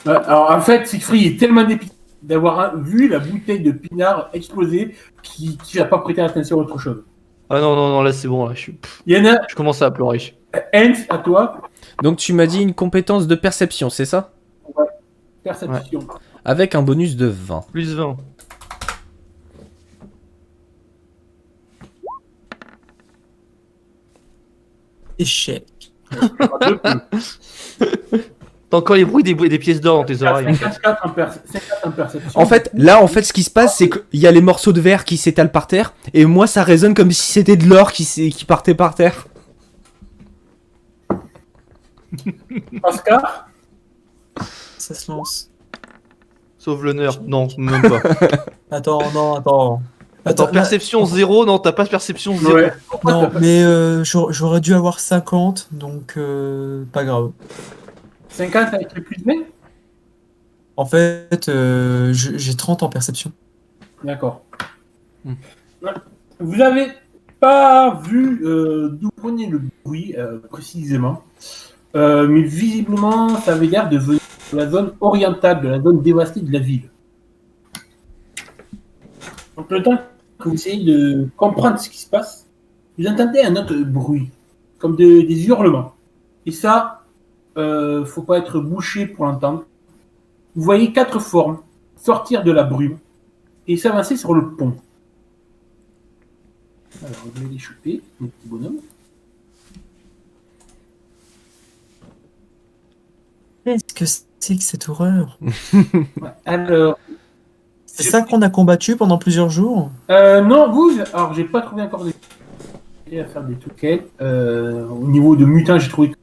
Alors en fait, Siegfried est tellement dépité d'avoir vu la bouteille de pinard exploser qu'il n'a pas prêté attention à autre chose. Ah non, là c'est bon, là, Il y en a, je commence à pleurer. Hens, à toi, Donc tu m'as dit une compétence de perception, c'est ça? perception. Avec un bonus de 20. Plus 20. Échec. T'as encore les bruits des pièces d'or dans tes oreilles. 54 en perception. En fait, ce qui se passe, c'est qu'il y a les morceaux de verre qui s'étalent par terre, et moi, ça résonne comme si c'était de l'or qui partait par terre. Oscar, Ça se lance. Sauf l'honneur. Non, même pas. Attends. Attends, là- perception 0, non, t'as pas perception 0. Ouais. Non, mais j'aurais dû avoir 50, donc pas grave. 50 avec le plus de 20. En fait, j'ai 30 en perception. D'accord. Hmm. Ouais. Vous avez pas vu d'où prenait le bruit précisément, mais visiblement, ça avait l'air de venir de la zone orientale, de la zone dévastée de la ville. Donc le temps que vous essayez de comprendre ce qui se passe, vous entendez un autre bruit, comme des hurlements. Et ça, faut pas être bouché pour l'entendre. Vous voyez 4 formes sortir de la brume et s'avancer sur le pont. Alors, je vais les choper, mes petits bonhommes. Qu'est-ce que c'est que cette horreur? Ouais, alors, C'est ça qu'on a combattu pendant plusieurs jours? non, alors j'ai pas trouvé encore à faire des tokens. Au niveau de mutants, j'ai trouvé.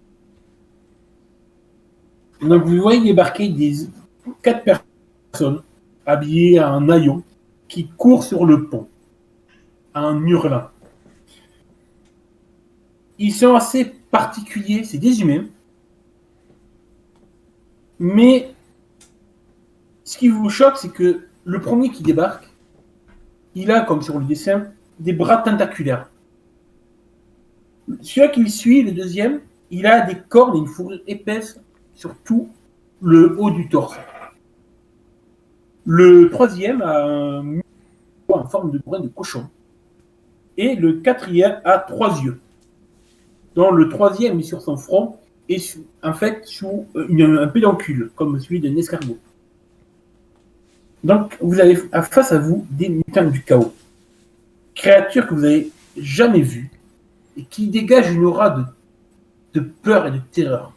Donc vous voyez débarquer 4 personnes habillées en haillons qui courent sur le pont en hurlant. Ils sont assez particuliers, c'est des humains. Mais ce qui vous choque, c'est que le premier qui débarque, il a, comme sur le dessin, des bras tentaculaires. Celui qui le suit, le deuxième, il a des cornes et une fourrure épaisse sur tout le haut du torse. Le troisième a un museau en forme de brin de cochon. Et le quatrième a 3 yeux. Dont le troisième est sur son front et en fait sous un pédoncule, comme celui d'un escargot. Donc vous avez face à vous des mutants du chaos. Créatures que vous n'avez jamais vues et qui dégagent une aura de peur et de terreur.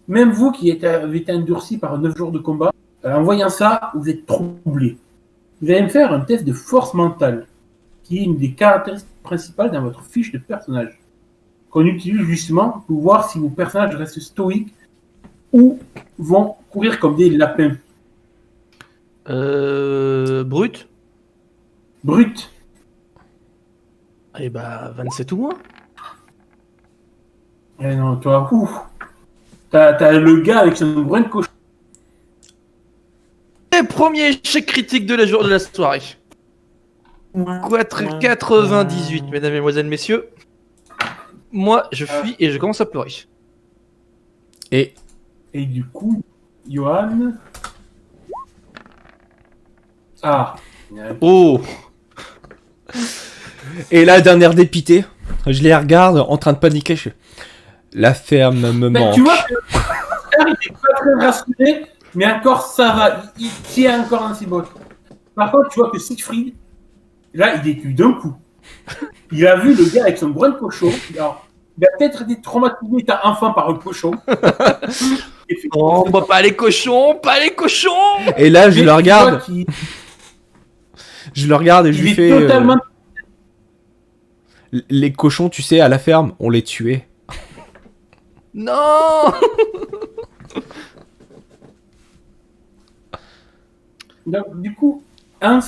Même vous qui avez été endurci par 9 jours de combat, en voyant ça, vous êtes troublé. Vous allez me faire un test de force mentale, qui est une des caractéristiques principales dans votre fiche de personnage, qu'on utilise justement pour voir si vos personnages restent stoïques ou vont courir comme des lapins. Brut. Brut. Eh bah, 27 ou moins. Eh non, toi, ouf. T'as le gars avec son brin de cochon. Et premier échec critique de la soirée. 98, mesdames, mesdemoiselles, messieurs. Moi, je fuis et je commence à pleurer. Et Et du coup, Johan. Ah. Oh. Et la dernière dépitée, je les regarde en train de paniquer. La ferme me Ben, manque. tu vois que Oscar, il est pas très rassuré, mais encore ça va. Il tient encore dans ses bottes. Par contre, tu vois que Siegfried, là, il est tué d'un coup. Il a vu le gars avec son brin de cochon. Alors, il a peut-être été traumatisé étant enfant par un cochon. Oh, pas les cochons, pas les cochons. Et là, je Mais le tu vois regarde. qu'il- Je le regarde et je il lui est fais. totalement. Les cochons, tu sais, à la ferme, on les tuait. Non. Donc, du coup, Hans,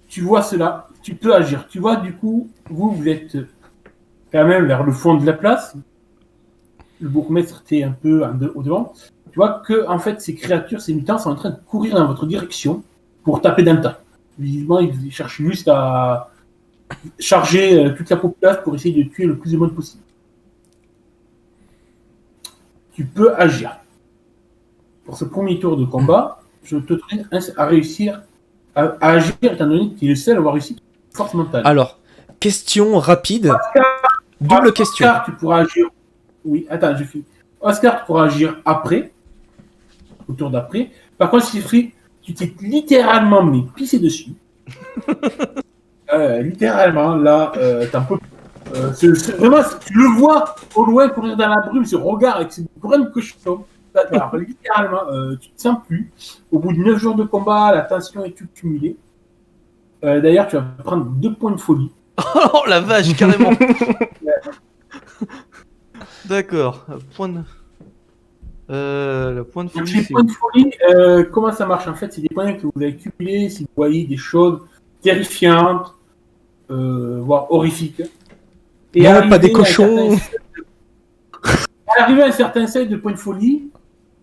tu vois cela, tu peux agir. Tu vois, du coup, vous êtes quand même vers le fond de la place. Le bourgmestre était un peu au devant. Tu vois que, en fait, ces créatures, ces mutants sont en train de courir dans votre direction pour taper dans le tas. Visiblement, ils cherchent juste à charger toute la population pour essayer de tuer le plus de monde possible. Tu peux agir. Pour ce premier tour de combat, je t'autorise à réussir à agir, étant donné que tu es le seul à avoir réussi force mentale. Alors, question rapide. Double question. Oscar, tu pourras agir. Oui, attends, je finis. Oscar, tu pourras agir après, au tour d'après. Par contre, Siegfried, tu t'es littéralement mis pisser dessus. Littéralement, là, t'en peux. Vraiment, tu le vois au loin courir dans la brume, ce regard avec ce brin de cochon. Alors, littéralement, tu te sens plus. Au bout de 9 jours de combat, la tension est toute cumulée. D'ailleurs, tu vas prendre 2 points de folie. Oh la vache, carrément. D'accord. Point de... le point de Donc, folie, les c'est points de folie, comment ça marche en fait? C'est des points que vous avez cumulés si vous voyez des choses terrifiante, voire horrifique. Non, arrivé pas des à un cochons. Arrivé à un certain seuil de point de folie,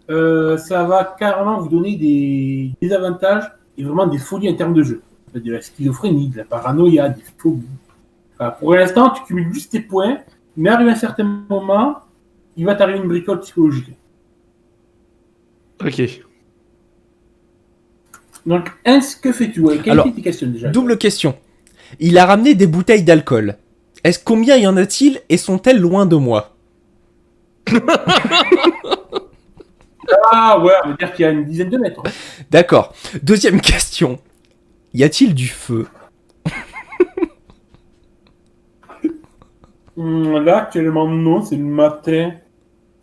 ça va carrément vous donner des avantages et vraiment des folies en termes de jeu. De la schizophrénie, de la paranoïa, des phobies. Enfin, pour l'instant, tu cumules juste tes points, mais arrivé à un certain moment, il va t'arriver une bricole psychologique. Ok. Donc, Hens, que fais-tu? Quelle Alors, était tes questions déjà? Double question. Il a ramené des bouteilles d'alcool. Combien y en a-t-il et sont-elles loin de moi? Ah ouais, on va dire qu'il y a une dizaine de mètres. D'accord. Deuxième question. Y a-t-il du feu? Là, actuellement, non, c'est le matin.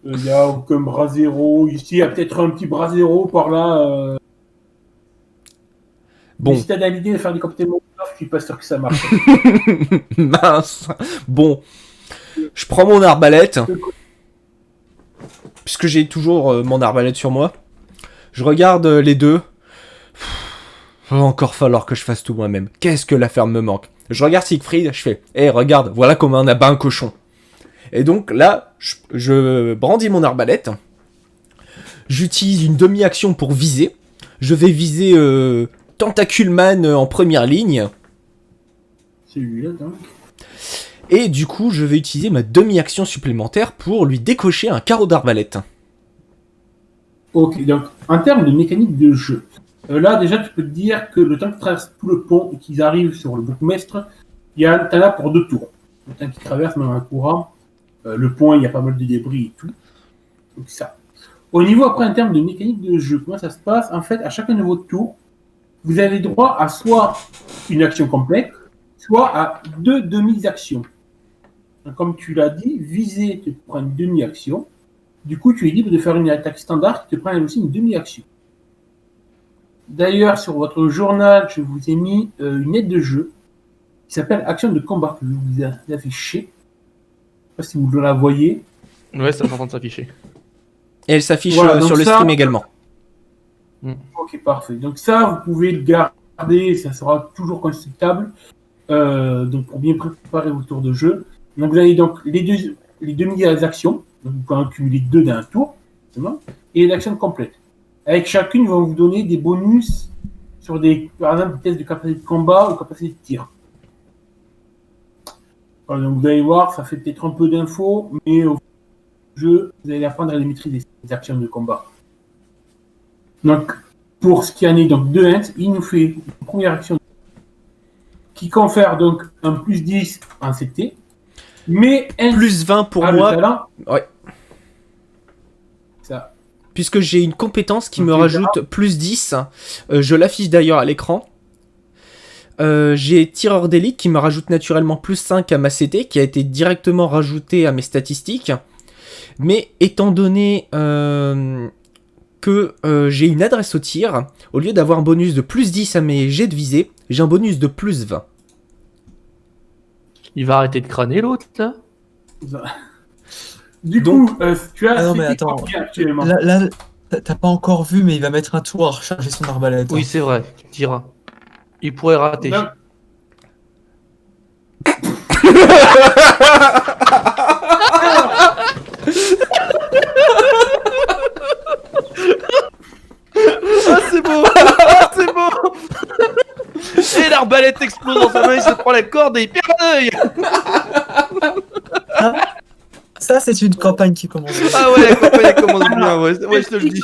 Il n'y a aucun brasero. Ici, il y a peut-être un petit brasero par là. Bon. Mais si t'as l'idée de faire des cocktails Molotov, je suis pas sûr que ça marche. Mince. Bon. Je prends mon arbalète. Puisque j'ai toujours mon arbalète sur moi. Je regarde les deux. Va encore falloir que je fasse tout moi-même. Qu'est-ce que la ferme me manque. Je regarde Siegfried, je fais « regarde, voilà comment on abat un cochon. » Et donc là, je brandis mon arbalète. J'utilise une demi-action pour viser. Je vais viser Tentaculeman en première ligne. C'est lui-là, donc. Et du coup, je vais utiliser ma demi-action supplémentaire pour lui décocher un carreau d'arbalète. Ok, donc en termes de mécanique de jeu, là déjà tu peux te dire que le temps qu'ils traversent tout le pont et qu'ils arrivent sur le bourgmestre, t'en as pour 2 tours. Le temps qu'ils traversent même un courant, le pont il y a pas mal de débris et tout. Donc ça. Au niveau après en termes de mécanique de jeu, comment ça se passe? En fait, à chacun de vos tours, vous avez droit à soit une action complète, soit à 2 demi-actions. Donc, comme tu l'as dit, viser te prend une demi-action. Du coup, tu es libre de faire une attaque standard qui te prend aussi une demi-action. D'ailleurs, sur votre journal, je vous ai mis une aide de jeu qui s'appelle Action de combat que je vous ai affiché. Je ne sais pas si vous la voyez. Ouais, ça est en train de s'afficher. Et elle s'affiche Voilà, donc sur le ça- stream également. Ok, parfait. Donc ça, vous pouvez le garder, ça sera toujours consultable. Donc pour bien préparer vos tours de jeu. Donc vous avez donc les demi-actions. Donc vous pouvez en cumuler 2 dans un tour, forcément, et l'action complète. Avec chacune, ils vont vous donner des bonus sur par exemple, des tests de capacité de combat ou capacité de tir. Voilà, donc vous allez voir, ça fait peut-être un peu d'infos, mais au jeu, vous allez apprendre à les maîtriser, ces actions de combat. Donc, pour ce qui en est donc de Hens, il nous fait une première action qui confère donc un plus 10 en CT, mais Hens Plus 20 pour a moi. le talent. Ouais. Ça. Puisque j'ai une compétence qui Donc, me les rajoute plus 10. Je l'affiche d'ailleurs à l'écran. J'ai tireur d'élite qui me rajoute naturellement plus 5 à ma CT, qui a été directement rajouté à mes statistiques. Mais étant donné que j'ai une adresse au tir, au lieu d'avoir un bonus de plus 10 à mes jets de visée, j'ai un bonus de plus 20. Il va arrêter de crâner l'autre, là. Du Donc- coup, tu as Ah non, mais CT attends. combien actuellement? Là, t'as pas encore vu, mais il va mettre un tour à recharger son arbalète. Oui, c'est vrai, tu diras. Il pourrait rater. Donc, Ah, c'est beau. Ah, c'est beau. Et l'arbalète explose dans sa main, il se prend la corde et il perd un œil. Ça, c'est une campagne qui commence. Ah ouais, la campagne elle commence bien, ouais, je te le dis.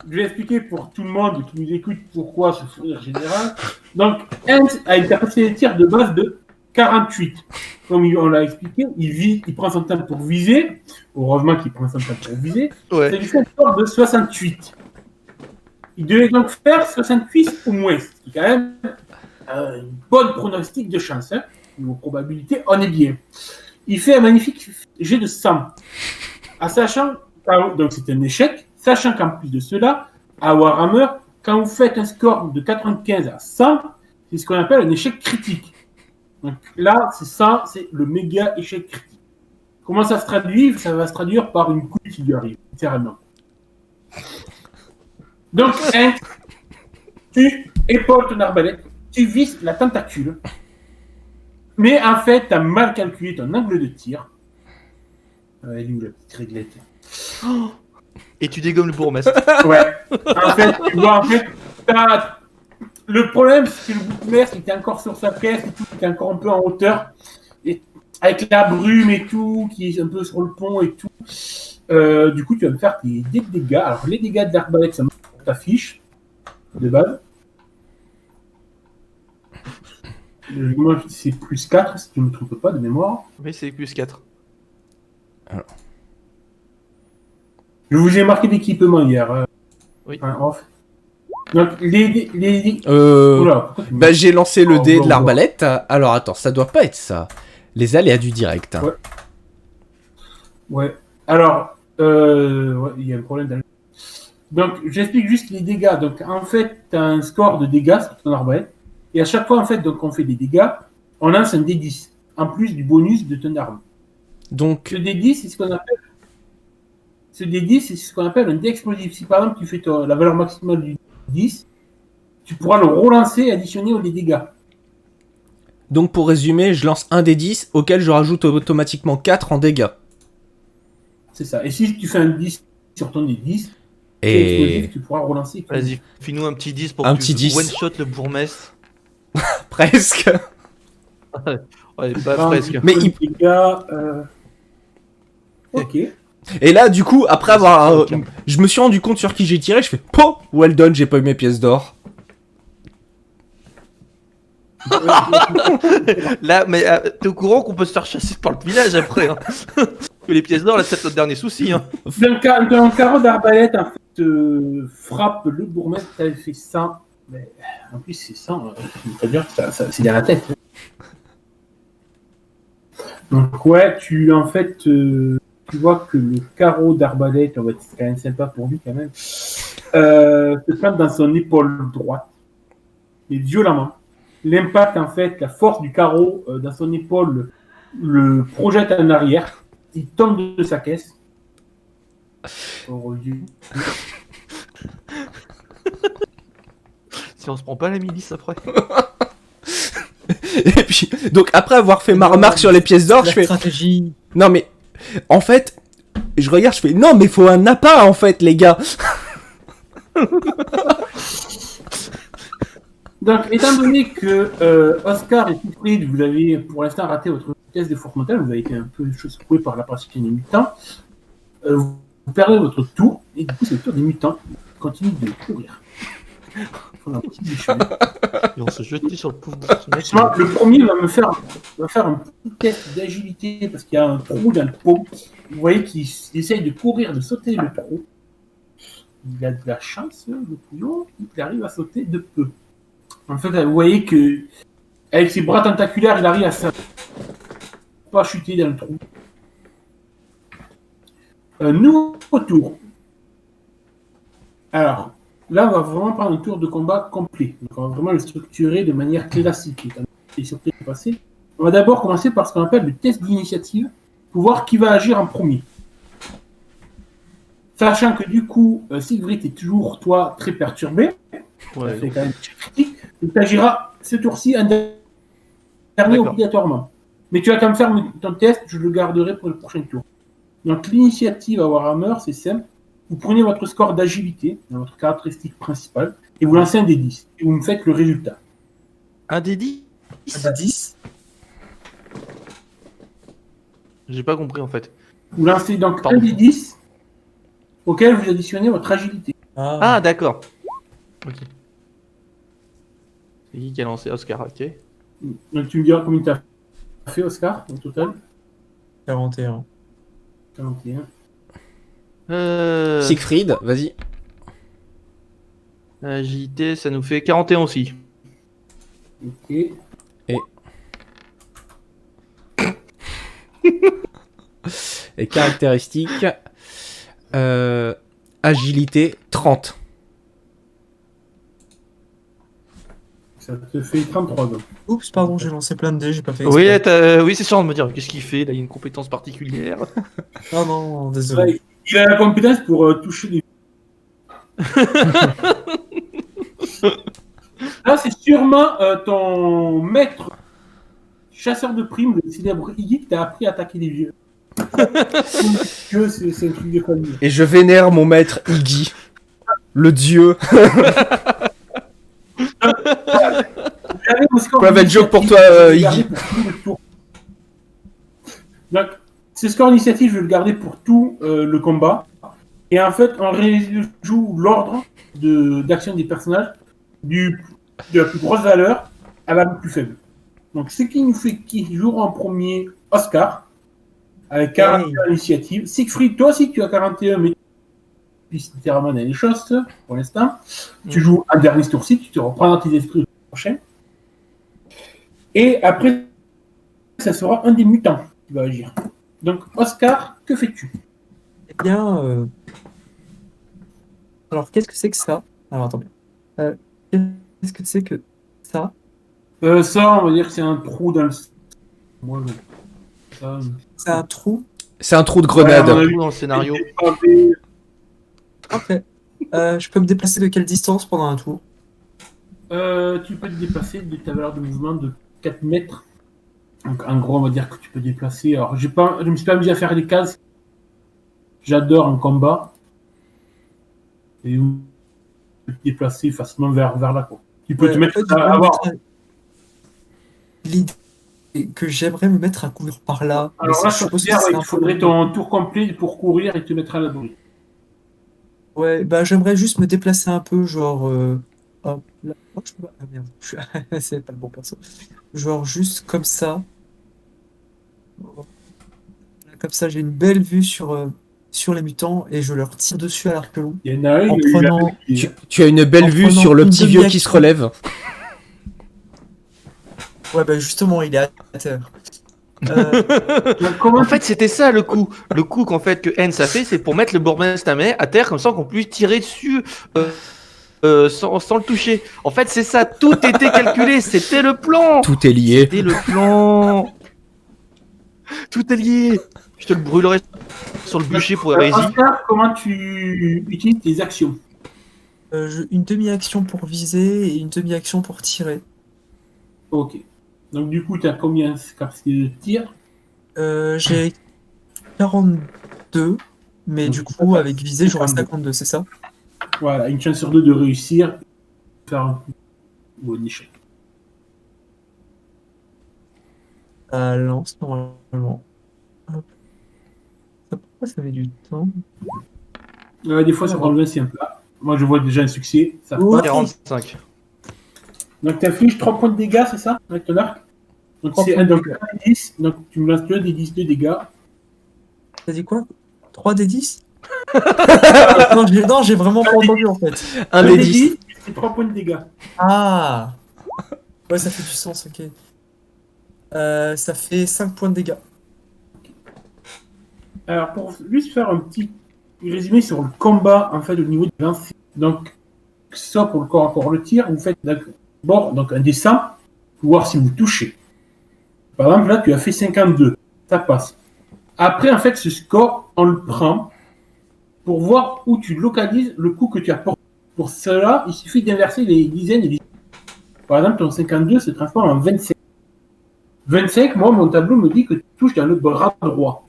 je vais expliquer pour tout le monde qui nous écoute pourquoi ce sourire général. Donc, Hens a une capacité de tir de base de 48. Comme on l'a expliqué, il prend son temps pour viser. Heureusement qu'il prend son temps pour viser. Ça Ouais. lui fait un score de 68. Il devait donc faire 68 ou moins. Ce qui est quand même une bonne pronostic de chance. Hein. Niveau probabilité, on est bien. Il fait un magnifique jet de 100. Sachant, donc c'est un échec, sachant qu'en plus de cela, à Warhammer, quand vous faites un score de 95 à 100, c'est ce qu'on appelle un échec critique. Donc là, c'est ça, c'est le méga échec critique. Comment ça se traduit? Ça va se traduire par une couille qui lui arrive, littéralement. Donc, tu épaules ton arbalète tu vises la tentacule. Mais en fait, tu as mal calculé ton angle de tir. Elle est où la petite réglette? Et tu dégommes le bourgmestre. Ouais. En fait, tu vois, le problème, c'est que le bourgmestre était encore sur sa pièce et tout, il était encore un peu en hauteur. Et avec la brume et tout, qui est un peu sur le pont et tout. Du coup, tu vas me faire des dégâts. Alors, les dégâts de l'arbalète, ça t'affiche de base. Moi, c'est plus 4, si tu ne me trompes pas de mémoire. Oui, c'est plus 4. Je vous ai marqué d'équipement hier. Oui. Off. Donc, Oula, pourquoi tu me- Bah, j'ai lancé le dé bon, de l'arbalète. Alors attends, ça doit pas être ça. Les aléas du direct. Hein. Ouais. Ouais. Alors, ouais, il y a un problème. Donc, j'explique juste les dégâts. Donc, en fait, tu as un score de dégâts sur ton arbalète. Et à chaque fois, en fait, donc, on fait des dégâts, on lance un D10, en plus du bonus de ton arme. Donc, Ce D10, c'est ce qu'on appelle... Ce D10, c'est ce qu'on appelle un dé explosif. Si, par exemple, tu fais la valeur maximale du 10, tu pourras le relancer et additionner aux dégâts. donc pour résumer, je lance un des 10 auquel je rajoute automatiquement 4 en dégâts. C'est ça. Et si tu fais un 10 sur ton D10, Et explosif, tu pourras relancer. Vas-y, fais-nous un petit 10 pour Un que petit tu 10. one-shot le bourgmestre. presque. Ouais, pas Enfin, presque. Mais les il- dégâts, ok. Et là, du coup, après avoir... Ok. je me suis rendu compte sur qui j'ai tiré, je fais... Po, well done, j'ai pas eu mes pièces d'or. Là, mais t'es au courant qu'on peut se faire chasser par le village après, hein. Que les pièces d'or, là, c'est peut-être notre dernier souci, hein. D'un carreau d'arbalète, en fait, frappe le bourgmestre, t'avais fait 100. Mais en plus, c'est 100, c'est-à-dire que c'est dans la tête. Donc, ouais, en fait, tu vois que le carreau d'arbalète, on va être quand même sympa pour lui quand même, se plante dans son épaule droite, et violemment. L'impact, en fait, la force du carreau dans son épaule le projette en arrière. Il tombe de sa caisse. Si on se prend pas la milice après. Et puis, donc après avoir fait ma remarque sur les pièces d'or, je La fais... stratégie. Non mais, en fait, je regarde, je fais... Non mais faut un appât, en fait, les gars. Donc, étant donné que Oscar et Siegfried, vous avez pour l'instant raté votre test de force mentale, vous avez été un peu secoué par la partie des mutants, vous perdez votre tour, et du coup, c'est le tour des mutants. Ils continuent de courir. Voilà, Ils vont se jeter sur le pauvre justement, le premier va faire un petit test d'agilité parce qu'il y a un trou dans le pot. Vous voyez qu'il essaye de courir, de sauter le trou. Il a de la chance, le couillon, il arrive à sauter de peu. En fait, vous voyez que avec ses bras tentaculaires, il arrive à pas chuter dans le trou. Nouveau tour. Alors, là, on va vraiment prendre un tour de combat complet. Donc, on va vraiment le structurer de manière classique. Et sur le passé. On va d'abord commencer par ce qu'on appelle le test d'initiative pour voir qui va agir en premier. Sachant que du coup, Siegfried est toujours, toi, très perturbé. Ouais, Ça fait quand même critique. Il t'agira ce tour-ci un dernier D'accord. obligatoirement. Mais tu vas quand même faire ton test, je le garderai pour le prochain tour. Donc l'initiative à Warhammer, c'est simple. Vous prenez votre score d'agilité, dans votre caractéristique principale, et vous lancez un des 10. Et vous me faites le résultat. un des 10. À 10. J'ai pas compris en fait. Vous lancez donc Pardon. un des 10 auquel vous additionnez votre agilité. Ah, d'accord. Ok. C'est qui a lancé Oscar, ok. Donc tu me diras combien tu as fait, Oscar, au total 41. 41. Siegfried, vas-y. Agilité, ça nous fait 41 aussi. Ok. Et caractéristiques. Agilité, 30. Ça te fait 33 donc. Oups, pardon, j'ai lancé plein de dés, j'ai pas fait Oui, exprès. oui c'est sûr de me dire qu'est-ce qu'il fait, là il a une compétence particulière. Non, non, désolé. Ouais, il a la compétence pour toucher les. Là, c'est sûrement ton maître chasseur de primes, le célèbre Iggy, qui t'a appris à attaquer les vieux. C'est un truc de famille. Et je vénère mon maître Iggy, le dieu. Quoi, va le joke pour toi, Iggy. Donc, ce score initiative, je vais le garder pour tout le combat. Et en fait, on joue l'ordre d'action des personnages de la plus grosse valeur à la plus faible. Donc, ce qui nous fait qui jouera en premier Oscar, avec 41 initiatives. Siegfried, toi aussi, tu as 41, mais puis littéralement dans les choses pour l'instant. Tu joues un dernier tour-ci, tu te reprends dans tes esprits le prochain. Et après, ça sera un des mutants qui va agir. Donc, Oscar, que fais-tu? Eh bien, alors qu'est-ce que c'est que ça? Alors attendez. Qu'est-ce que c'est que ça? Ça, on va dire que c'est un trou dans le. Moi, ça. C'est un trou? C'est un trou de grenade. Ouais, on a Dans le scénario. Ok. Je peux me déplacer de quelle distance pendant un tour? Tu peux te déplacer de ta valeur de mouvement de 4 mètres. Donc, en gros, on va dire que tu peux déplacer. Alors, je me suis pas amusé à faire des cases. J'adore un combat. Et tu peux te déplacer facilement vers là, quoi. Tu peux te mettre à avoir. L'idée que j'aimerais me mettre à courir par là. Alors là, je suppose qu'il faudrait ton tour complet pour courir et te mettre à l'abri. Ouais, bah j'aimerais juste me déplacer un peu, genre. Hop, là. Oh, je peux pas. Ah merde, c'est pas le bon perso. Genre juste comme ça. Comme ça, j'ai une belle vue sur les mutants et je leur tire dessus à l'arc long. Il y en a un, En prenant. Tu as une belle vue sur le petit vieux qui se relève. Ouais, bah justement, il est à terre. En fait, c'était ça le coup. Le coup qu'en fait que Hens a fait, c'est pour mettre le bourgmestre à terre comme ça qu'on puisse tirer dessus sans le toucher. En fait, c'est ça. Tout était calculé. C'était le plan. Tout est lié. C'était le plan. Tout est lié. Je te le brûlerai sur le bûcher pour hérésie. Oscar, comment tu utilises tes actions? Une demi-action pour viser et une demi-action pour tirer. Ok. Donc du coup, tu as combien de capacité de tir? J'ai 42, mais Donc, du coup, avec visée, j'aurai 52, c'est ça? Voilà, une chance sur deux de réussir. Faire un coup ou un échec. Ça lance normalement. Hop. Pourquoi ça met du temps? Des fois, ça prend le 20 simple. Moi, je vois déjà un succès. Ça Oh. passe. 45. Donc, tu infliges 3 points de dégâts, c'est ça? Avec ton arc? Donc, c'est un donc 10. Donc, tu me lances 2 des 10 de dégâts. T'as dit quoi? 3 des 10? Non, j'ai vraiment pas entendu en fait. Un des 10. C'est 3 points de dégâts. Ah! Ouais, ça fait du sens, ok. Ça fait 5 points de dégâts. Alors, pour juste faire un petit résumé sur le combat, en fait, au niveau de lancer. Donc, ça pour le corps à corps, le tir, vous faites d'abord donc, un dessin pour voir si vous touchez. Par exemple, là, tu as fait 52. Ça passe. Après, en fait, ce score, on le prend pour voir où tu localises le coup que tu as porté. Pour cela, il suffit d'inverser les dizaines et les... Par exemple, ton 52 se transforme en 25. 25, moi, mon tableau me dit que tu touches dans le bras droit.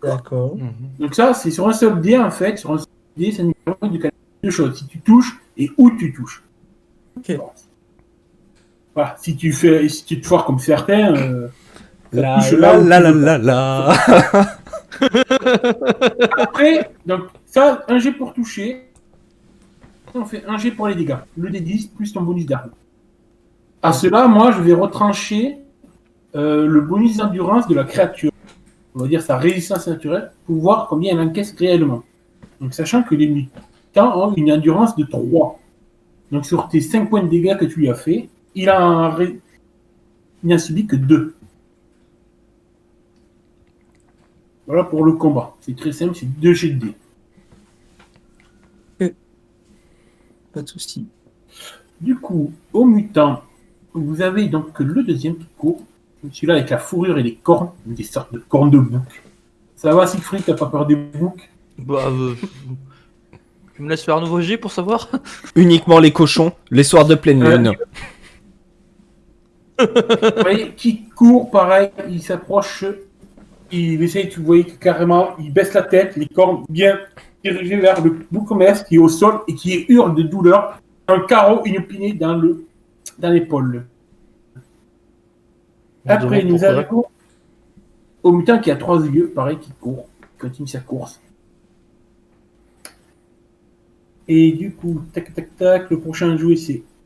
D'accord. Donc ça, c'est sur un seul dé, en fait. Sur un seul dé, ça nous permet de calculer deux choses. Si tu touches et où tu touches. Ok. Voilà. Si tu te foires comme certains... La la la la la. Après, donc ça, un jet pour toucher. On fait un jet pour les dégâts. Le D10 plus ton bonus d'arme. À cela, moi, je vais retrancher le bonus d'endurance de la créature. On va dire sa résistance naturelle pour voir combien elle encaisse réellement. Donc, sachant que les mutants ont une endurance de 3. Donc, sur tes 5 points de dégâts que tu lui as fait, il n'a subi que 2. Voilà pour le combat. C'est très simple, c'est 2 jets de dés. Pas de soucis. Du coup, au mutant, vous avez donc le deuxième qui court. Celui-là avec la fourrure et les cornes, des sortes de cornes de bouc. Ça va, Siegfried, t'as pas peur des boucs? Bah, Tu me laisses faire un nouveau jet pour savoir? Uniquement les cochons, les soirs de pleine lune. Vous voyez, qui court, pareil, il s'approche, il essaye, tu vois, carrément, il baisse la tête, les cornes bien dirigées vers le bourgmestre qui est au sol et qui hurle de douleur. Un carreau inopiné dans l'épaule. On se Après, demande nous pourquoi. arrivons au mutant qui a 3 yeux, pareil, qui court, qui continue sa course. Et du coup, tac, tac, tac, le prochain jouet,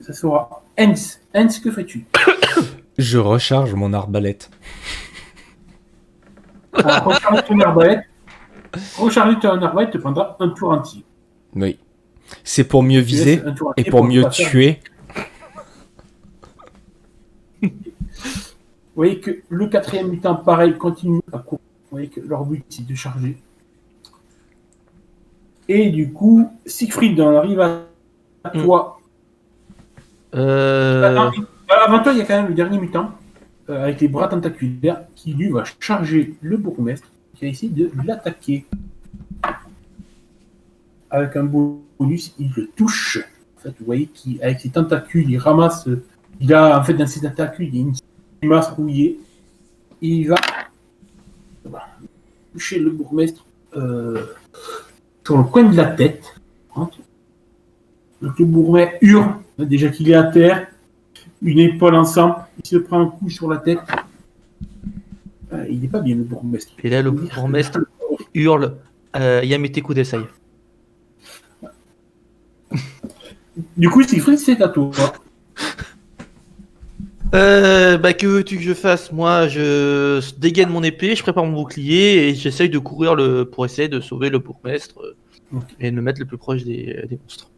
ça sera Hans. Hans, que fais-tu? Je recharge mon arbalète. Alors, recharger ton arbalète. Recharger ton arbalète te prendra un tour entier. Oui. C'est pour mieux Tu laisses viser un tour et entier pour ne mieux pas faire- tuer. Vous voyez que le 4e mutant, pareil, continue à courir. Vous voyez que leur but, c'est de charger. Et du coup, Siegfried, on arrive à toi. Avant toi, il y a quand même le dernier mutant, avec les bras tentaculaires, qui lui va charger le bourgmestre, qui va essayer de l'attaquer. Avec un bonus, il le touche. En fait, vous voyez qu'avec ses tentacules, il ramasse. Il a, en fait, dans ses tentacules, il y a une masse rouillée. Il va toucher le bourgmestre sur le coin de la tête. Donc le bourgmestre hurle, déjà qu'il est à terre, une épaule ensemble, il se prend un coup sur la tête. Il n'est pas bien, le bourgmestre. Et là, le bourgmestre hurle Yamete Kudasai. Du coup, Siegfried, c'est à toi. Bah, que veux-tu que je fasse? Moi, je dégaine mon épée, je prépare mon bouclier et j'essaye de courir pour essayer de sauver le bourgmestre et de me mettre le plus proche des monstres.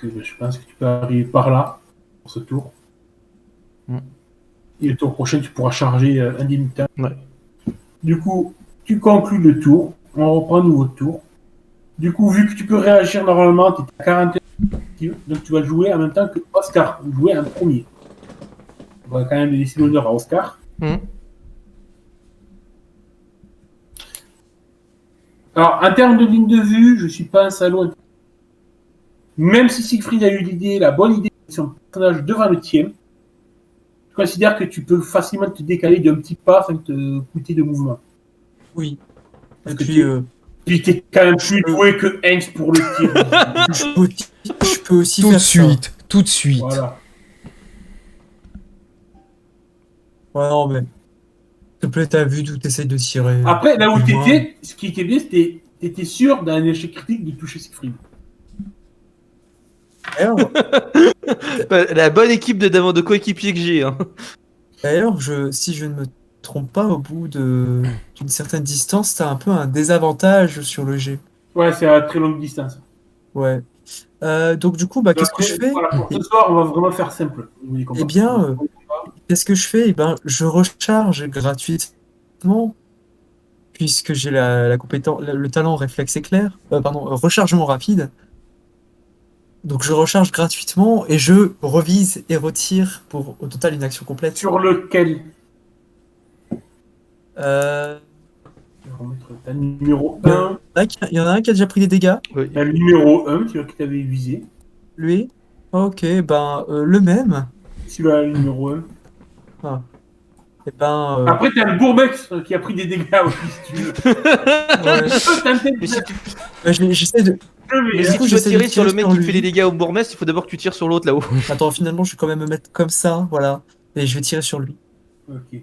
Je pense que tu peux arriver par là, pour ce tour. Et le tour prochain, tu pourras charger un des mutants. Ouais. Du coup, tu conclus le tour. On reprend un nouveau tour. Du coup, vu que tu peux réagir normalement, tu es à 41. Donc tu vas jouer en même temps que Oscar. Vous jouez un premier. On va quand même laisser l'honneur à Oscar. Alors, en termes de ligne de vue, je suis pas un salaud. Même si Siegfried a eu la bonne idée de son personnage devant le tien, je considère que tu peux facilement te décaler d'un petit pas sans te coûter de mouvement. Oui. Parce Et que puis, tu t'es quand même plus doué que Heinz pour le tir. je peux aussi Tout de faire ça. suite, tout de suite. Voilà. Ouais, non, mais. S'il te plaît, t'as vu d'où t'essayes de tirer. Après, là où Plus loin. t'étais, ce qui était bien, c'était t'étais sûr d'un échec critique de toucher Siegfried. D'ailleurs, La bonne équipe de coéquipiers que j'ai. Hein. D'ailleurs, si je ne me trompe pas, au bout d'une certaine distance, t'as un peu un désavantage sur le jet. Ouais, c'est à très longue distance. Ouais. Donc du coup, bah, qu'est-ce que je fais? Voilà, pour ce soir, on va vraiment faire simple. Eh bien, qu'est-ce que je fais? Eh ben, je recharge gratuitement, puisque j'ai la compétence, le talent réflexe éclair, rechargement rapide. Donc je recharge gratuitement et je revise et retire pour au total une action complète. Sur lequel Euh, Je vais remettre ta numéro 1. Il y en a un qui a déjà pris des dégâts, Oui. La numéro 1, celui qui t'avait visé. lui. Ok, ben le même. Celui-là, le numéro 1. Ah. Et ben. Après, t'as le Bourbex qui a pris des dégâts aussi, si tu veux. Ouais. Tu peux tenter de Mais si J'essaie de. Mais du si coup, tu veux j'essaie de tirer sur le tirer mec sur qui fait lui. des dégâts au bourgmestre, il faut d'abord que tu tires sur l'autre là-haut. Attends, finalement, je vais quand même me mettre comme ça, voilà. Et je vais tirer sur lui. Ok.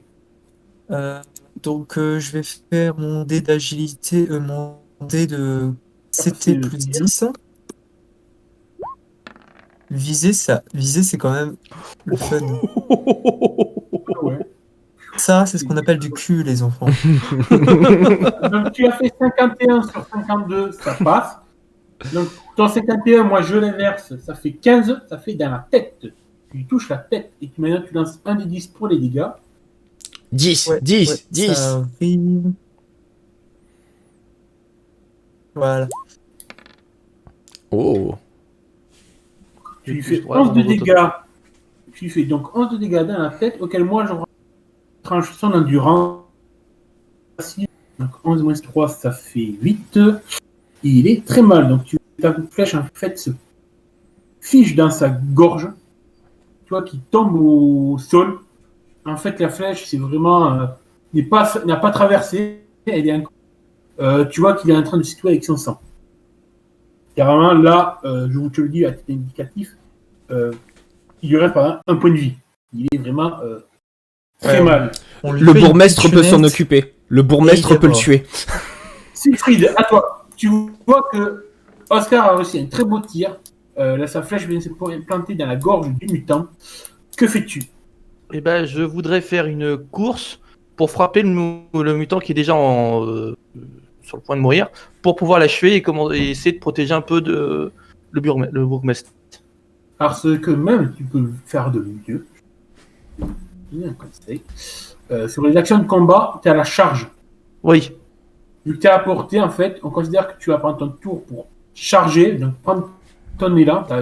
Donc, je vais faire mon dé d'agilité, mon dé de CT plus 10. Viser, c'est quand même le fun. Ouais. Ça, c'est ce qu'on appelle du cul, les enfants. Donc, tu as fait 51 sur 52, ça passe. Donc, ton 51, moi, je l'inverse, ça fait 15, ça fait dans la tête. Tu lui touches la tête et maintenant, tu lances un des 10 pour les dégâts. 10, Ouais, 10, ouais, 10. ça arrive. Voilà. Oh. Tu lui Et fais plus 3 11 de dans dégâts. Tu lui fais donc 11 de dégâts dans la tête, auquel moi, je tranche son endurance. Donc, 11 moins 3, ça fait 8. Il est très mal, donc tu ta flèche en fait se fige dans sa gorge, tu vois, qui tombe au sol. En fait, la flèche, c'est vraiment n'a pas traversé. Elle est tu vois qu'il est en train de se situer avec son sang. Carrément, là, je te le dis à titre indicatif, il lui reste pas un point de vie. Il est vraiment très mal. Le bourgmestre peut s'en occuper. Le bourgmestre peut le tuer. Siegfried, à toi. Tu vois que Oscar a réussi un très beau tir. Là, sa flèche vient se planter dans la gorge du mutant. Que fais-tu? Eh ben, je voudrais faire une course pour frapper le mutant qui est déjà sur le point de mourir, pour pouvoir l'achever et essayer de protéger un peu le bourgmestre. Parce que même tu peux faire de mieux. Un conseil. Sur les actions de combat, tu as la charge. Oui, Vu que tu as apporté, en fait, on considère que tu vas prendre ton tour pour charger, donc prendre ton élan. Tu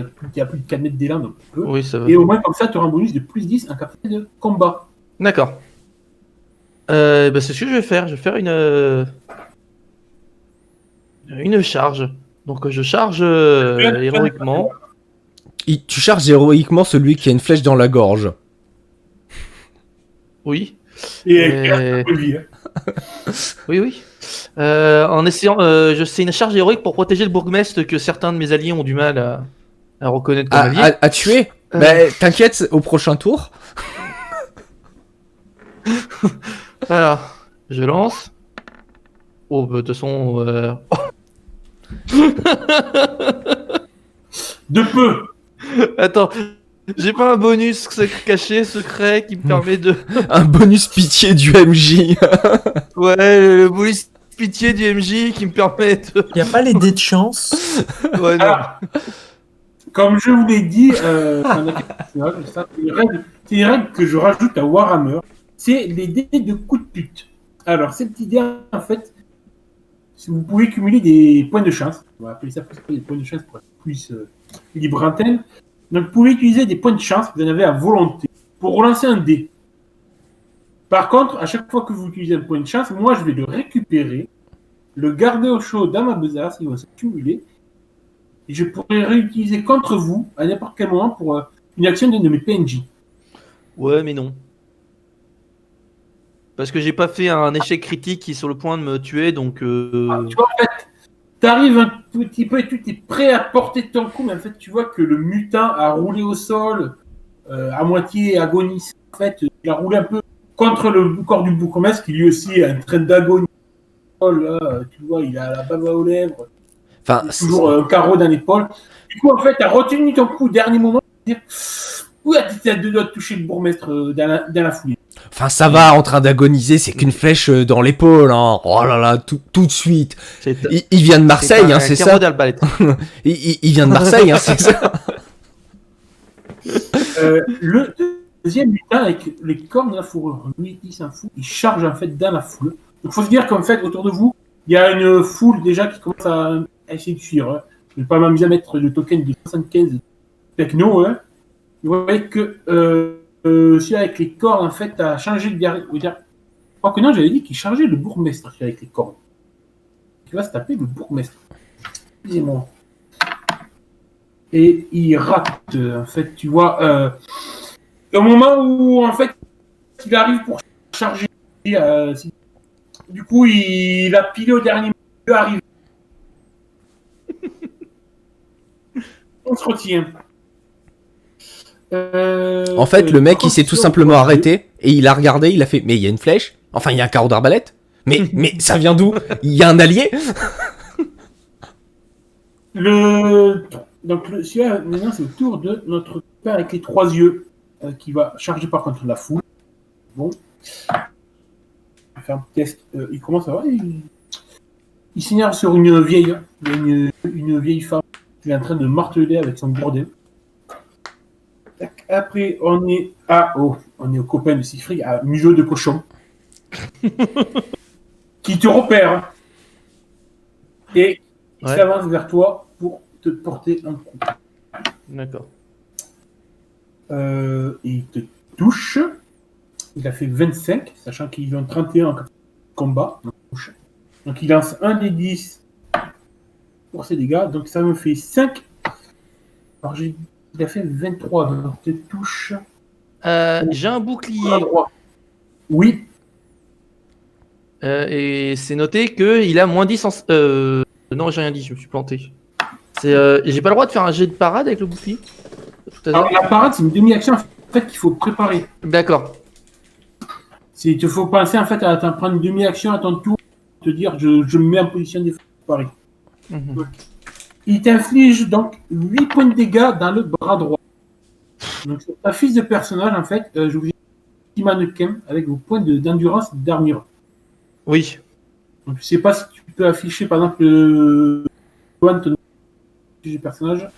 as plus de 4 mètres d'élan, donc tu peux. oui, ça va. Et au moins, comme ça, tu auras un bonus de plus 10 en capacité de combat. D'accord. Ben, c'est ce que je vais faire. Je vais faire une charge. Donc je charge héroïquement. Tu charges héroïquement celui qui a une flèche dans la gorge. Oui. Et vie, hein. Oui. En essayant, c'est une charge héroïque pour protéger le bourgmestre que certains de mes alliés ont du mal à reconnaître comme allié. À tuer t'inquiète, au prochain tour. Alors, je lance. Oh, bah, de toute façon. De peu. Attends, j'ai pas un bonus caché, secret qui me permet de. Un bonus pitié du MJ. Ouais, le bonus pitié du MJ qui me permet de. Y a pas les dés de chance? Ouais, non. Alors, comme je vous l'ai dit, c'est une règle que je rajoute à Warhammer. C'est les dés de coup de pute. Alors, cette idée, en fait, si vous pouvez cumuler des points de chance. On va appeler ça des points de chance pour être plus libre antenne. Donc, vous pouvez utiliser des points de chance que vous en avez à volonté pour relancer un dé. Par contre, à chaque fois que vous utilisez un point de chance, moi, je vais le récupérer, le garder au chaud dans ma besace, il va se cumuler, et je pourrai réutiliser contre vous à n'importe quel moment pour une action d'une de mes PNJ. Ouais, mais non. Parce que j'ai pas fait un échec critique qui est sur le point de me tuer, donc. Tu vois, en fait, t'arrives un petit peu et tu es prêt à porter ton coup, mais en fait, tu vois que le mutant a roulé au sol, à moitié agonisé. En fait, il a roulé un peu contre le corps du bourgmestre, qui lui aussi est en train d'agoniser. Tu vois, il a la bave aux lèvres, Enfin, toujours un carreau dans l'épaule. Du coup, en fait, tu as retenu ton coup au dernier moment. Oui, tu as deux doigts de toucher le bourgmestre dans la foulée. Enfin, ça va, en train d'agoniser, c'est qu'une flèche dans l'épaule, hein. Oh là là, tout de suite. Il vient de Marseille, hein, c'est ça. Il vient de Marseille, hein, c'est ça. Le deuxième mutant avec les cornes de la fourrure, lui, il s'en fout, il charge en fait dans la foule. Donc, il faut se dire qu'en fait, autour de vous, il y a une foule déjà qui commence à essayer de fuir. Hein. Je ne vais pas m'amuser à mettre le token de 75 techno. Hein. Vous voyez que celui avec les cornes, en fait, a changé de guerrier. Oh que non, j'avais dit qu'il chargeait le bourgmestre avec les cornes. Il va se taper le bourgmestre. Excusez-moi. Et il rate, en fait, tu vois. Au moment où, en fait, il arrive pour charger, du coup, il a pilé au dernier moment, il arrive. On se retient. En fait, le mec, il s'est tout simplement arrêté et il a regardé, il a fait, mais il y a une flèche. Enfin, il y a un carreau d'arbalète. Mais ça vient d'où? Il y a un allié? Donc, celui-là, maintenant, c'est au tour de notre père avec les 3 yeux qui va charger par contre la foule. Bon. On va faire un test. Il commence à voir. Il s'énerve sur une vieille. Une vieille femme qui est en train de marteler avec son bourdin. Après, on est au copain de Siegfried, à museau de cochon. Qui te repère. Et il s'avance vers toi pour te porter un coup. D'accord. Il te touche. Il a fait 25, sachant qu'ils ont 31 en combat. Donc il lance un des 10 pour ses dégâts. Donc ça me fait 5. Alors il a fait 23, donc je touche J'ai un bouclier. à droite. Oui, Et c'est noté qu'il a moins 10 en... Non, j'ai rien dit, je me suis planté. J'ai pas le droit de faire un jet de parade avec le bouclier tout à l'heure. alors la parade, c'est une demi-action en fait qu'il faut préparer. D'accord. Il te faut penser en fait à prendre une demi-action à ton tour, te dire je me mets en position de préparer. Mhm. Il t'inflige donc 8 points de dégâts dans le bras droit. Donc sur ta fiche de personnage, en fait, je vous ai petit mannequin avec vos points d'endurance et d'armure. Oui. Donc je sais pas si tu peux afficher par exemple ton fiche de personnage.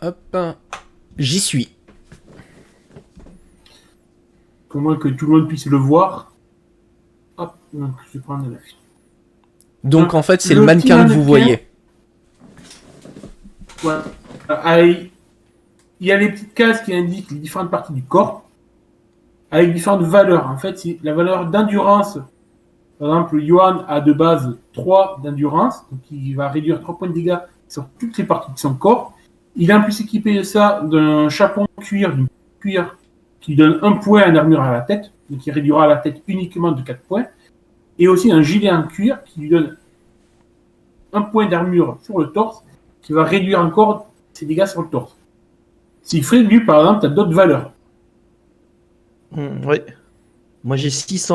Hop. J'y suis. Pour moins que tout le monde puisse le voir. Hop, donc je vais prendre la fiche. Donc en fait, c'est le le petit mannequin que vous mannequin. voyez. Voilà. Il y a les petites cases qui indiquent les différentes parties du corps avec différentes valeurs. En fait, c'est la valeur d'endurance. Par exemple, Johan a de base 3 d'endurance, donc il va réduire 3 points de dégâts sur toutes les parties de son corps. Il est en plus équipé de ça d'un chapeau cuir, d'une cuir qui donne 1 point en armure à la tête, donc il réduira la tête uniquement de 4 points. Et aussi un gilet en cuir qui lui donne 1 point d'armure sur le torse, qui va réduire encore ses dégâts sur le torse. Siegfried, lui, par exemple, tu as d'autres valeurs. Oui. Moi j'ai 6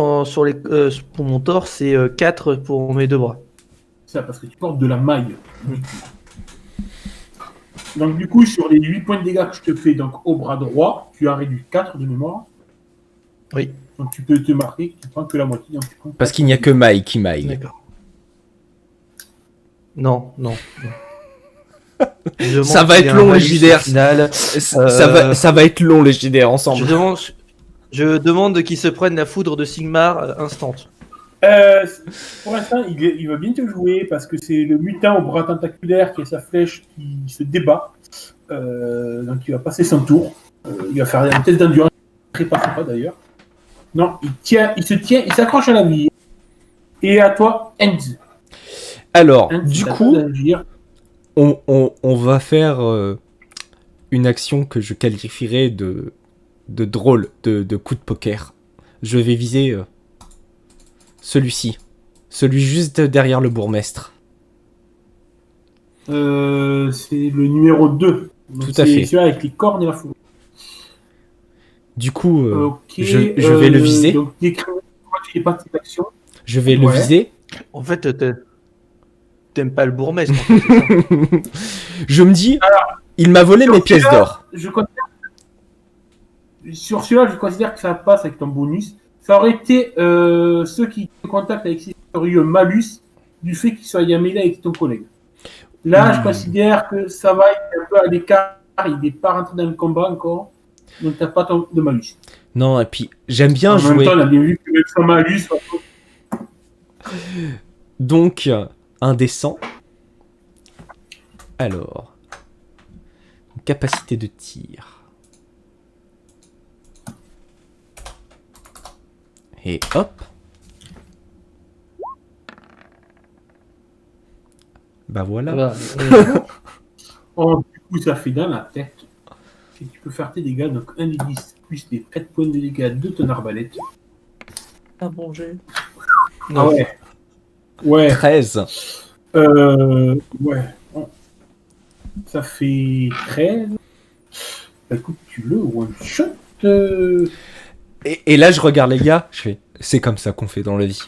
pour mon torse et 4 pour mes 2 bras. Ça, parce que tu portes de la maille. Donc, du coup, sur les 8 points de dégâts que je te fais donc, au bras droit, tu as réduit 4 de mémoire. Oui. Donc, tu peux te marquer que tu prends que la moitié. Donc, tu prends Parce qu'il n'y a que Maï qui maille. D'accord. Non. Ça va être long, les JDR. Ça va être long, les JDR ensemble. Je demande qu'ils se prennent la foudre de Sigmar instant. Pour l'instant, il va bien te jouer parce que c'est le mutant au bras tentaculaire qui a sa flèche qui se débat. Donc, il va passer son tour. Il va faire un test d'endurance. Très pas sympa d'ailleurs. Non, il se tient, il s'accroche à la vie. Et à toi, Enz. Alors, Enz, du c'est à coup, toi d'agir. on va faire une action que je qualifierais de drôle, de coup de poker. Je vais viser celui-ci. Celui juste derrière le bourgmestre. C'est le numéro 2. Donc, Tout à fait. C'est celui avec les cornes et la fourrure. Du coup, Ok, je vais le viser. Donc, décris-moi tu n'es pas cette action. Je vais le Ouais. viser. En fait, t'aimes pas le bourgmestre. En fait, c'est ça. Je me dis, Alors, il m'a volé sur mes pièces celui-là, d'or. Sur celui-là, je considère que ça passe avec ton bonus. Ça aurait été ceux qui te contactent avec ces auraient eu un malus du fait qu'ils soient mêlés avec ton collègue. Là, je considère que ça va être un peu à l'écart. Il n'est pas rentré dans le combat encore. Donc, tu n'as pas de malus. Non, et puis j'aime bien En jouer. même temps, on a bien vu que même sans malus, Donc, indécent. Alors, capacité de tir. Et hop. Bah voilà. Voilà. oh, du coup, ça fait dans la tête. Et tu peux faire tes dégâts. Donc, 1 des 10 plus les 4 points de dégâts de ton arbalète. Un bon jet. Ah ouais. Ouais. 13. Ouais. Bon. Ça fait 13. Bah écoute, tu le one shot. Et là, je regarde les gars, je fais, c'est comme ça qu'on fait dans la vie.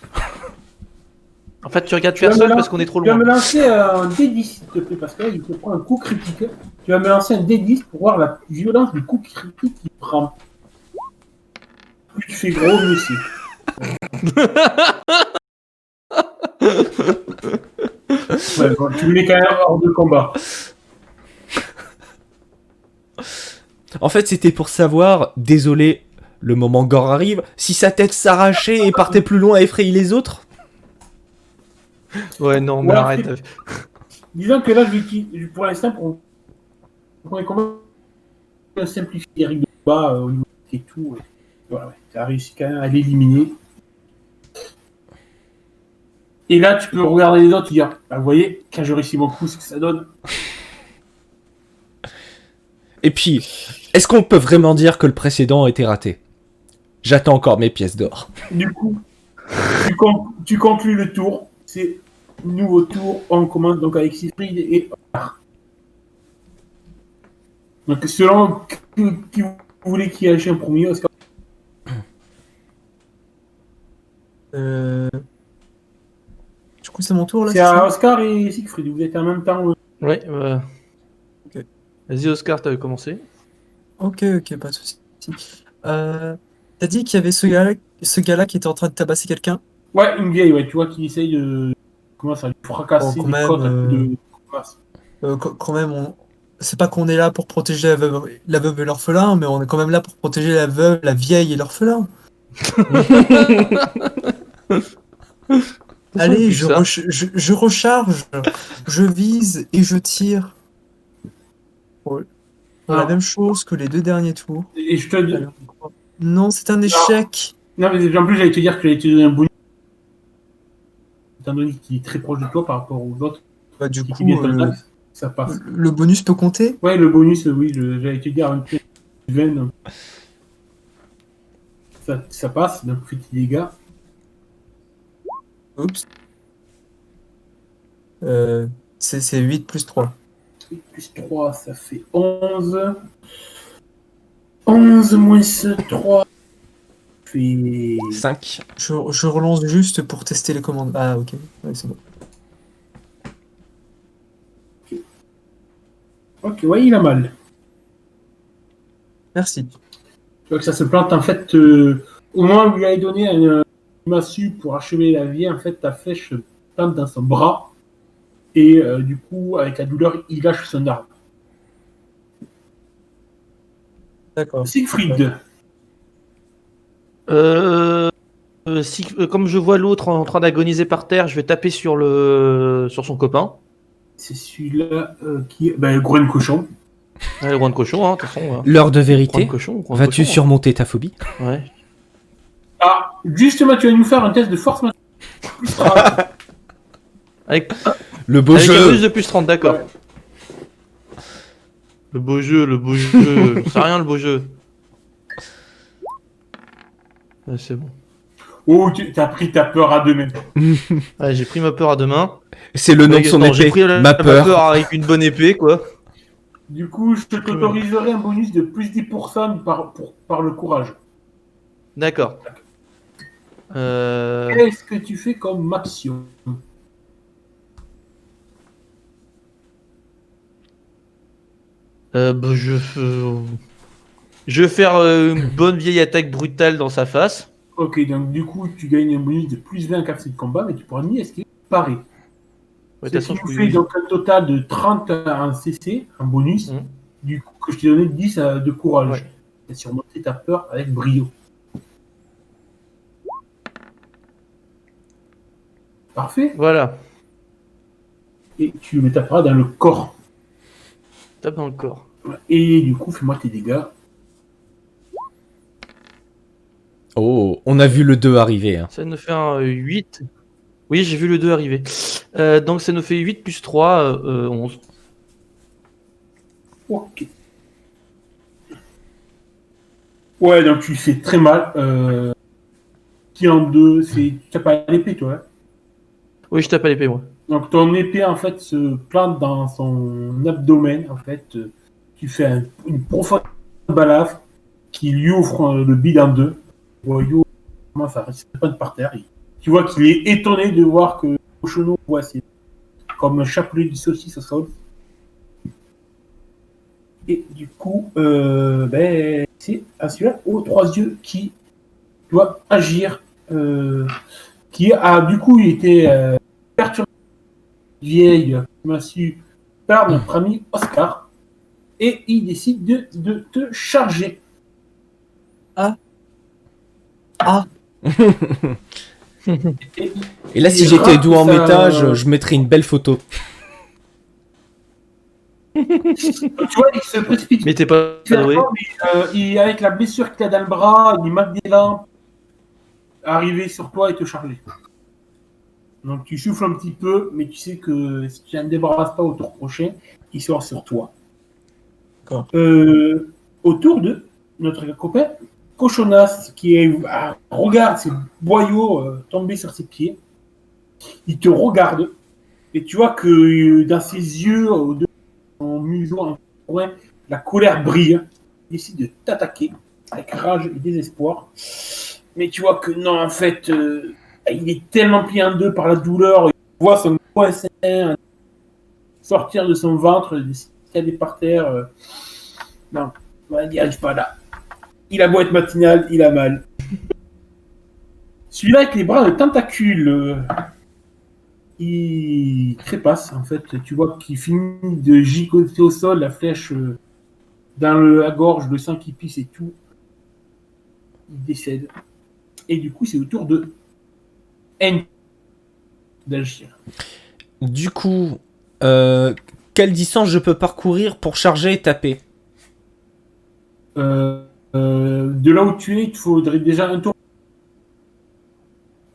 En fait, tu regardes Tu vas personne me parce qu'on est trop Tu vas loin. me lancer un D10, s'il te plaît, parce que là, il te prend un coup critique. Tu vas me lancer un D10 pour voir la violence du coup critique qu'il prend. Plus tu fais gros, mieux c'est. Ouais, bon, tu me mets quand même hors de combat. En fait, c'était pour savoir, désolé, le moment gore arrive, si sa tête s'arrachait et partait plus loin à effrayer les autres. Ouais, non, mais Ouais, arrête. Disons que là, pour l'instant, pour les combats, on simplifie les règles de combat au niveau et tout. Voilà, ouais. Tu as réussi quand même à l'éliminer. Et là, tu peux regarder les autres et dire, bah, vous voyez, quand je réussis mon coup, ce que ça donne. Et puis, est-ce qu'on peut vraiment dire que le précédent a été raté? J'attends encore mes pièces d'or. Du coup, tu conclus le tour. C'est nouveau tour. On commence donc avec Siegfried et Oscar. Donc, selon qui vous voulez qui agisse en premier, Oscar. Du coup, c'est mon tour là. C'est à Oscar et Siegfried. Vous êtes en même temps. Ouais. Ok. Vas-y, Oscar, t'avais commencé. Ok, pas de souci. T'as dit qu'il y avait ce gars-là qui était en train de tabasser quelqu'un? Ouais, une vieille, ouais, tu vois, qui essaye de. Comment ça, lui fracasser Bon, quand les même, côtes à coups de masse. Quand même, c'est pas qu'on est là pour protéger la veuve et l'orphelin, mais on est quand même là pour protéger la veuve, la vieille et l'orphelin. Allez, je recharge, je vise et je tire. Ouais. La même chose que les 2 derniers tours. Et je te. Alors, non, c'est un échec. Non, mais en plus, j'allais te dire que j'allais te donner un bonus. Étant donné qu'il est très proche de toi par rapport aux autres. Bah, du qui coup, viennent dans le axe, ça passe. le bonus peut compter? Ouais, le bonus, oui, j'allais te dire un peu. Ça passe, donc fais tes dégâts. Oups. C'est 8 plus 3. 8 plus 3, ça fait 11. 11 moins 3 fait 5. Je relance juste pour tester les commandes. Ah, ok. Ouais, c'est bon. Ok, ouais, il a mal. Merci. Tu vois que ça se plante, en fait, au moment où vous lui avez donné une massue pour achever la vie, en fait, ta flèche se plante dans son bras. Et du coup, avec la douleur, il lâche son arme. D'accord. Siegfried. Comme je vois l'autre en train d'agoniser par terre, je vais taper sur son copain. C'est celui-là qui est. Ben, gros cochon. Ouais, le groin de cochon, hein, de toute façon. Hein. L'heure de Groin vérité. de cochon, groin de Vas-tu cochon, surmonter ta phobie? hein. Ouais. Ah, justement, tu vas nous faire un test de force mentale. Plus 30. Avec Le beau un jeu. bonus de plus 30, d'accord. Ouais. Le beau jeu. J'en sais rien, le beau jeu. Ouais, c'est bon. Oh, t'as pris ta peur à deux mains. Ouais, j'ai pris ma peur à deux mains. C'est le nom de son Non, j'ai épée. pris Ma peur. avec une bonne épée, quoi. Du coup, je t'autoriserai un bonus de plus 10% par le courage. D'accord. Qu'est-ce que tu fais comme action? Bah, je vais faire une bonne vieille attaque brutale dans sa face. Ok, donc du coup, tu gagnes un bonus de plus 20 en capacité de combat, mais tu pourras ni esquiver ni parer. Ouais, Ce de toute qui façon, nous je fait peux... donc un total de 30 en CC, en bonus, Mhm. du coup, que je t'ai donné 10 de courage. Ouais. Tu as surmonté ta peur avec brio. Parfait. Voilà. Et tu me taperas dans le corps. Tape dans le corps. Et du coup, fais-moi tes dégâts. Oh, on a vu le 2 arriver. Hein. Ça nous fait un 8. Oui, j'ai vu le 2 arriver. Donc ça nous fait 8 plus 3, 11. Ok. Ouais, donc tu fais très mal. Qui en deux, c'est. Tu tapes à l'épée, toi. Hein. Oui, je tape à l'épée, moi. Donc ton épée, en fait, se plante dans son abdomen. En fait, tu fais une profonde balafre qui lui ouvre le bide en deux. Boyau commence à rester par terre. Tu vois qu'il est étonné de voir que Cochonneau voit c'est comme un chapelet de saucisse au sol. Et du coup, c'est à celui-là aux trois yeux qui doit agir. Qui a du coup été perturbé vieille massue par notre ami Oscar. Et il décide de te charger. Et là, si il j'étais rate doux en sa- métage, je mettrais une belle photo. Tu vois, il se précipite. Mais t'es pas doué. Avec la blessure qu'il a dans le bras, il manque des lampes, arriver sur toi et te charger. Donc tu souffles un petit peu, mais tu sais que si tu ne débarrasses pas au tour prochain, il sort sur toi. D'accord. Au tour de notre copain Cochonas, regarde ces boyaux tomber sur ses pieds. Il te regarde, et tu vois que dans ses yeux, en museau, en coin, la colère brille. Il décide de t'attaquer avec rage et désespoir. Mais tu vois que non, en fait, il est tellement plié en deux par la douleur. Il voit son poisson sortir de son ventre, caler par terre. Non, il n'y arrive pas là. Il a beau être matinal, il a mal. Celui-là avec les bras de tentacules, il trépasse en fait. Tu vois qu'il finit de gigoter au sol, la flèche dans la gorge, le sang qui pisse et tout. Il décède. Et du coup, c'est au tour de N d'agir. Du coup, quelle distance je peux parcourir pour charger et taper? De là où tu es, il te faudrait déjà un tour.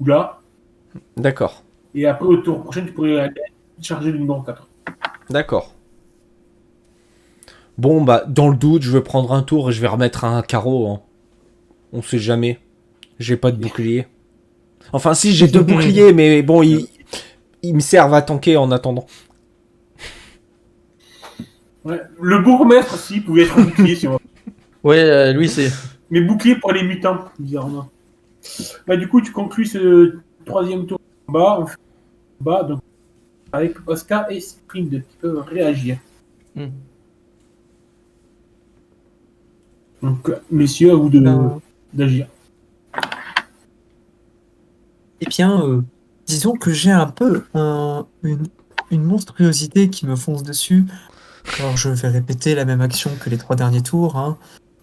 Ou là. D'accord. Et après, au tour prochain, tu pourrais aller charger le numéro 4. D'accord. Bon, bah, dans le doute, je vais prendre un tour et je vais remettre un carreau. Hein. On sait jamais. J'ai pas de bouclier. Enfin, si, j'ai 2 boucliers, mais bon, ils me servent à tanker en attendant. Ouais. Le bourgmestre aussi pouvait être un bouclier si on... Ouais, lui, c'est. Mais bouclier pour les mutants, bizarrement. Bah, du coup, tu conclus ce troisième tour en bas, donc, avec Oscar et Sprint qui peuvent réagir. Hmm. Donc, messieurs, à vous d'agir. Eh bien, disons que j'ai un peu une monstruosité qui me fonce dessus. Alors, je vais répéter la même action que les 3 derniers tours, hein,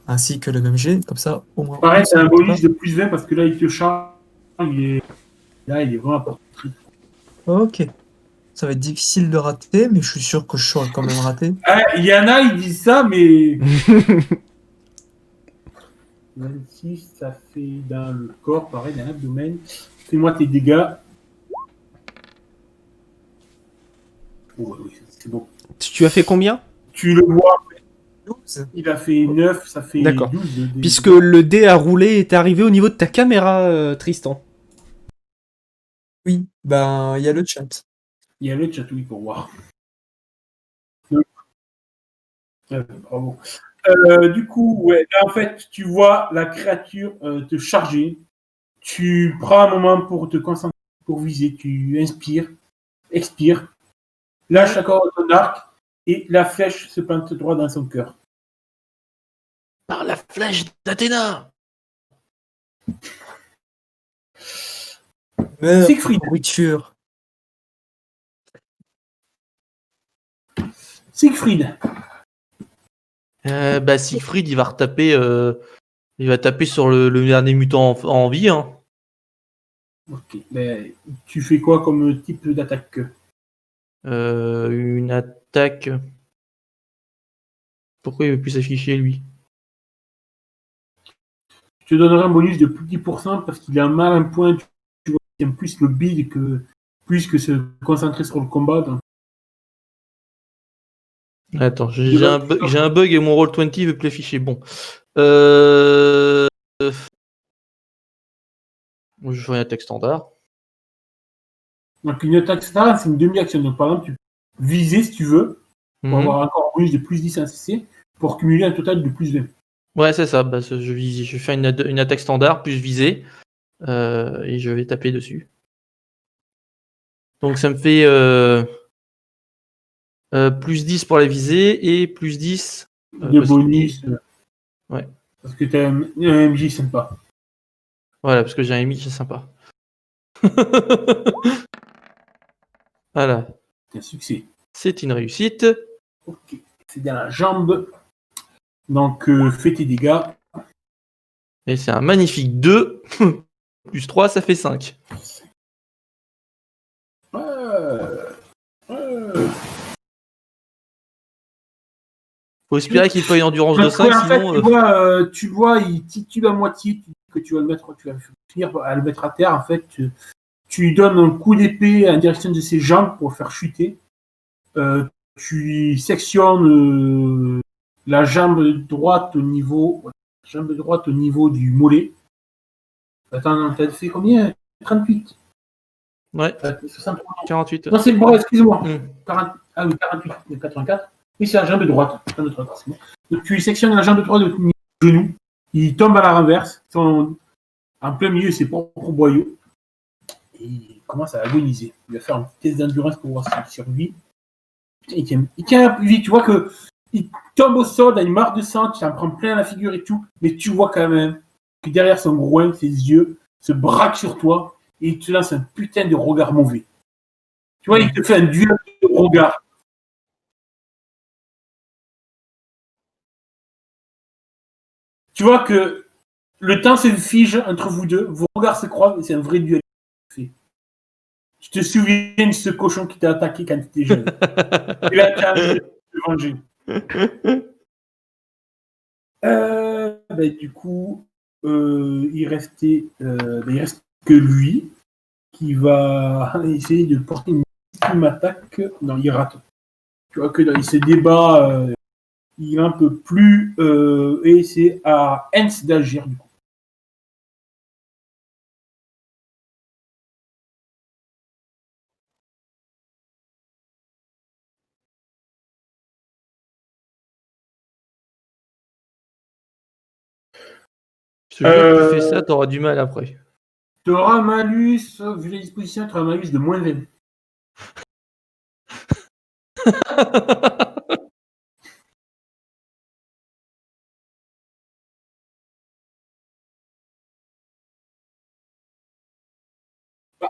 ainsi que le même jet, comme ça, au moins. Pareil, on c'est un s'en doute bonus de plus 20 parce que là, il te charge. Il est vraiment important. pas. Ok. Ça va être difficile de rater, mais je suis sûr que je saurais quand même rater. Il y en a, ils disent ça, mais. 26, ça fait dans le corps, pareil, dans l'abdomen. Fais-moi tes dégâts. Oh, oui, c'est bon. Tu as fait combien? Tu le vois, 12. il a fait 9, ça fait D'accord. 12. Puisque le dé à rouler est arrivé au niveau de ta caméra, Tristan. Oui, ben, il y a le chat. Il y a le chatouille pour voir. Bravo. Du coup, ouais, là, en fait, tu vois la créature te charger. Tu prends un moment pour te concentrer, pour viser. Tu inspires, expires, lâche encore ton arc et la flèche se plante droit dans son cœur. Par la flèche d'Athéna. Meurs, Siegfried. pourriture. Siegfried. Bah, Siegfried, il va retaper. Il va taper sur le dernier mutant en vie. Hein. Ok. Mais tu fais quoi comme type d'attaque? Une attaque. Pourquoi il veut plus s'afficher lui? Je te donnerai un bonus de plus de 10% parce qu'il a mal un point. Tu vois, il aime plus le build que plus que se concentrer sur le combat. Donc. Attends, j'ai un bug et mon Roll20 veut plus afficher. Bon. Je fais une attaque standard. Donc une attaque standard, c'est une demi-action. Donc par exemple, tu peux viser si tu veux, pour avoir encore un bonus de plus 10 à CC, pour cumuler un total de plus 20. Ouais, c'est ça. Bah, je fais une attaque standard plus visée. Et je vais taper dessus. Donc ça me fait plus 10 pour la visée et plus 10 de bonus. Ouais. Parce que tu as un MJ sympa. Voilà, parce que j'ai un MJ sympa. Voilà. C'est un succès. C'est une réussite. Ok. C'est dans la jambe. Donc fais tes dégâts. Et c'est un magnifique 2. Plus 3, ça fait 5. Faut espérer qu'il faut une endurance de 5, en sinon. fait, tu vois, il titube à moitié, tu dis que tu vas finir à le mettre à terre. En fait, tu tu lui donnes un coup d'épée en direction de ses jambes pour le faire chuter. Tu sectionnes la jambe droite au niveau du mollet. Attends, t'as fait combien? 38. Ouais, 63. 48. Non, c'est le bras, excuse-moi. 40. Ah oui, 48, 84. Oui, c'est la jambe droite. C'est bon. Donc, tu sectionnes la jambe droite du genou. Il tombe à la renverse. En plein milieu, c'est propre boyau. Et il commence à agoniser. Il va faire un petit test d'endurance pour voir s'il survit. Putain, il tient la plus vite. Tu vois que il tombe au sol, il a une marque de sang, tu en prends plein la figure et tout. Mais tu vois quand même que derrière son groin, ses yeux se braquent sur toi et il te lance un putain de regard mauvais. Tu vois, il te fait un duel de regard. Tu vois que le temps se fige entre vous deux, vos regards se croisent et c'est un vrai duel. Tu te souviens de ce cochon qui t'a attaqué quand tu étais jeune. Et là, tu as envie de te venger. Du coup, il reste que lui qui va essayer de porter une ultime attaque. Non, il rate. Tu vois que il se débat, il en peut plus, et c'est à Hens d'agir du coup. Je te jure que tu fais ça, t'auras du mal après. Tu auras un malus, vu les dispositions, tu auras un malus de moins 20.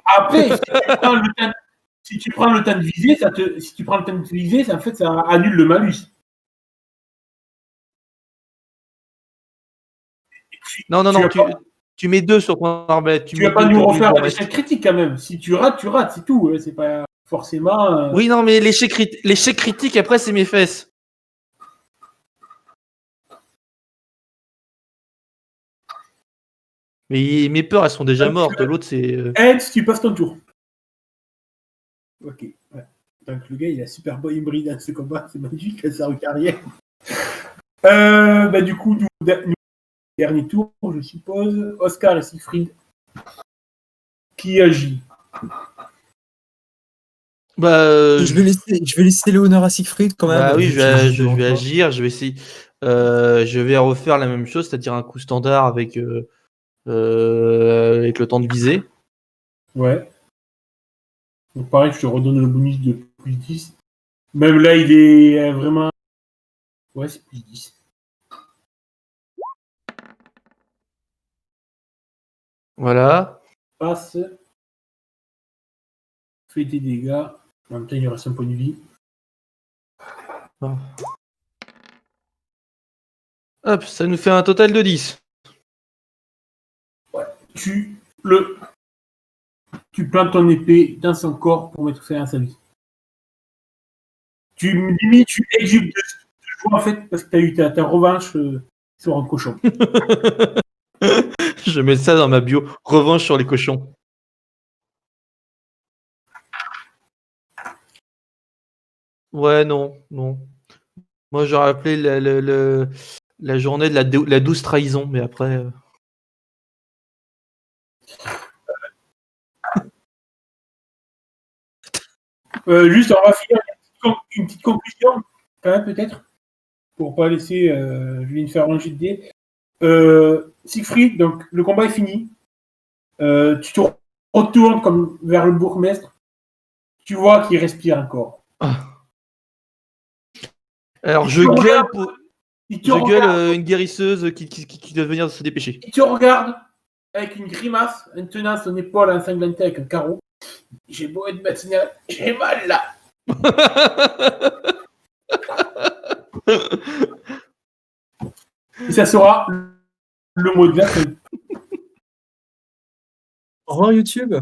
Après, si tu prends le temps de viser, en fait, ça annule le malus. Non, tu mets 2 sur ton arbalète. Tu vas pas nous refaire l'échec critique quand même. Si tu rates, c'est tout. C'est pas forcément. Oui, non, mais l'échec critique, après, c'est mes fesses. Mais mes peurs, elles sont déjà mortes. L'autre, c'est. Eds, tu passes ton tour. Ok. Ouais. Donc le gars, il a super bon hybride dans ce combat. C'est magnifique, sa carrière. Du coup, dernier tour, je suppose. Oscar et Siegfried. Qui agit? Je vais laisser l'honneur à Siegfried quand même. Bah oui, je vais agir. Je vais essayer. Je vais refaire la même chose, c'est-à-dire un coup standard avec le temps de viser. Ouais. Donc pareil, je te redonne le bonus de plus 10. Même là, il est vraiment. Ouais, c'est plus 10. Voilà. Passe. Fais tes dégâts. En même temps, il reste un point de vie. Hop, ça nous fait un total de 10. Ouais. Tu plantes ton épée dans son corps pour mettre fin à sa vie. Tu exultes de joie en fait parce que tu as eu ta revanche sur un cochon. Je mets ça dans ma bio. Revanche sur les cochons. Ouais, non. Moi, j'aurais appelé la journée de la douce trahison, mais après. Juste, on va finir une petite conclusion, quand même, peut-être, pour pas laisser Julien faire ranger de dés. Siegfried, donc le combat est fini. Tu te retournes comme vers le bourgmestre. Tu vois qu'il respire encore. Alors, je gueule une guérisseuse qui doit venir se dépêcher. Il te regarde avec une grimace, en tenant son épaule ensanglantée avec un carreau. J'ai beau être matinal, j'ai mal là. Et ça sera le mot de la fin. Au revoir YouTube.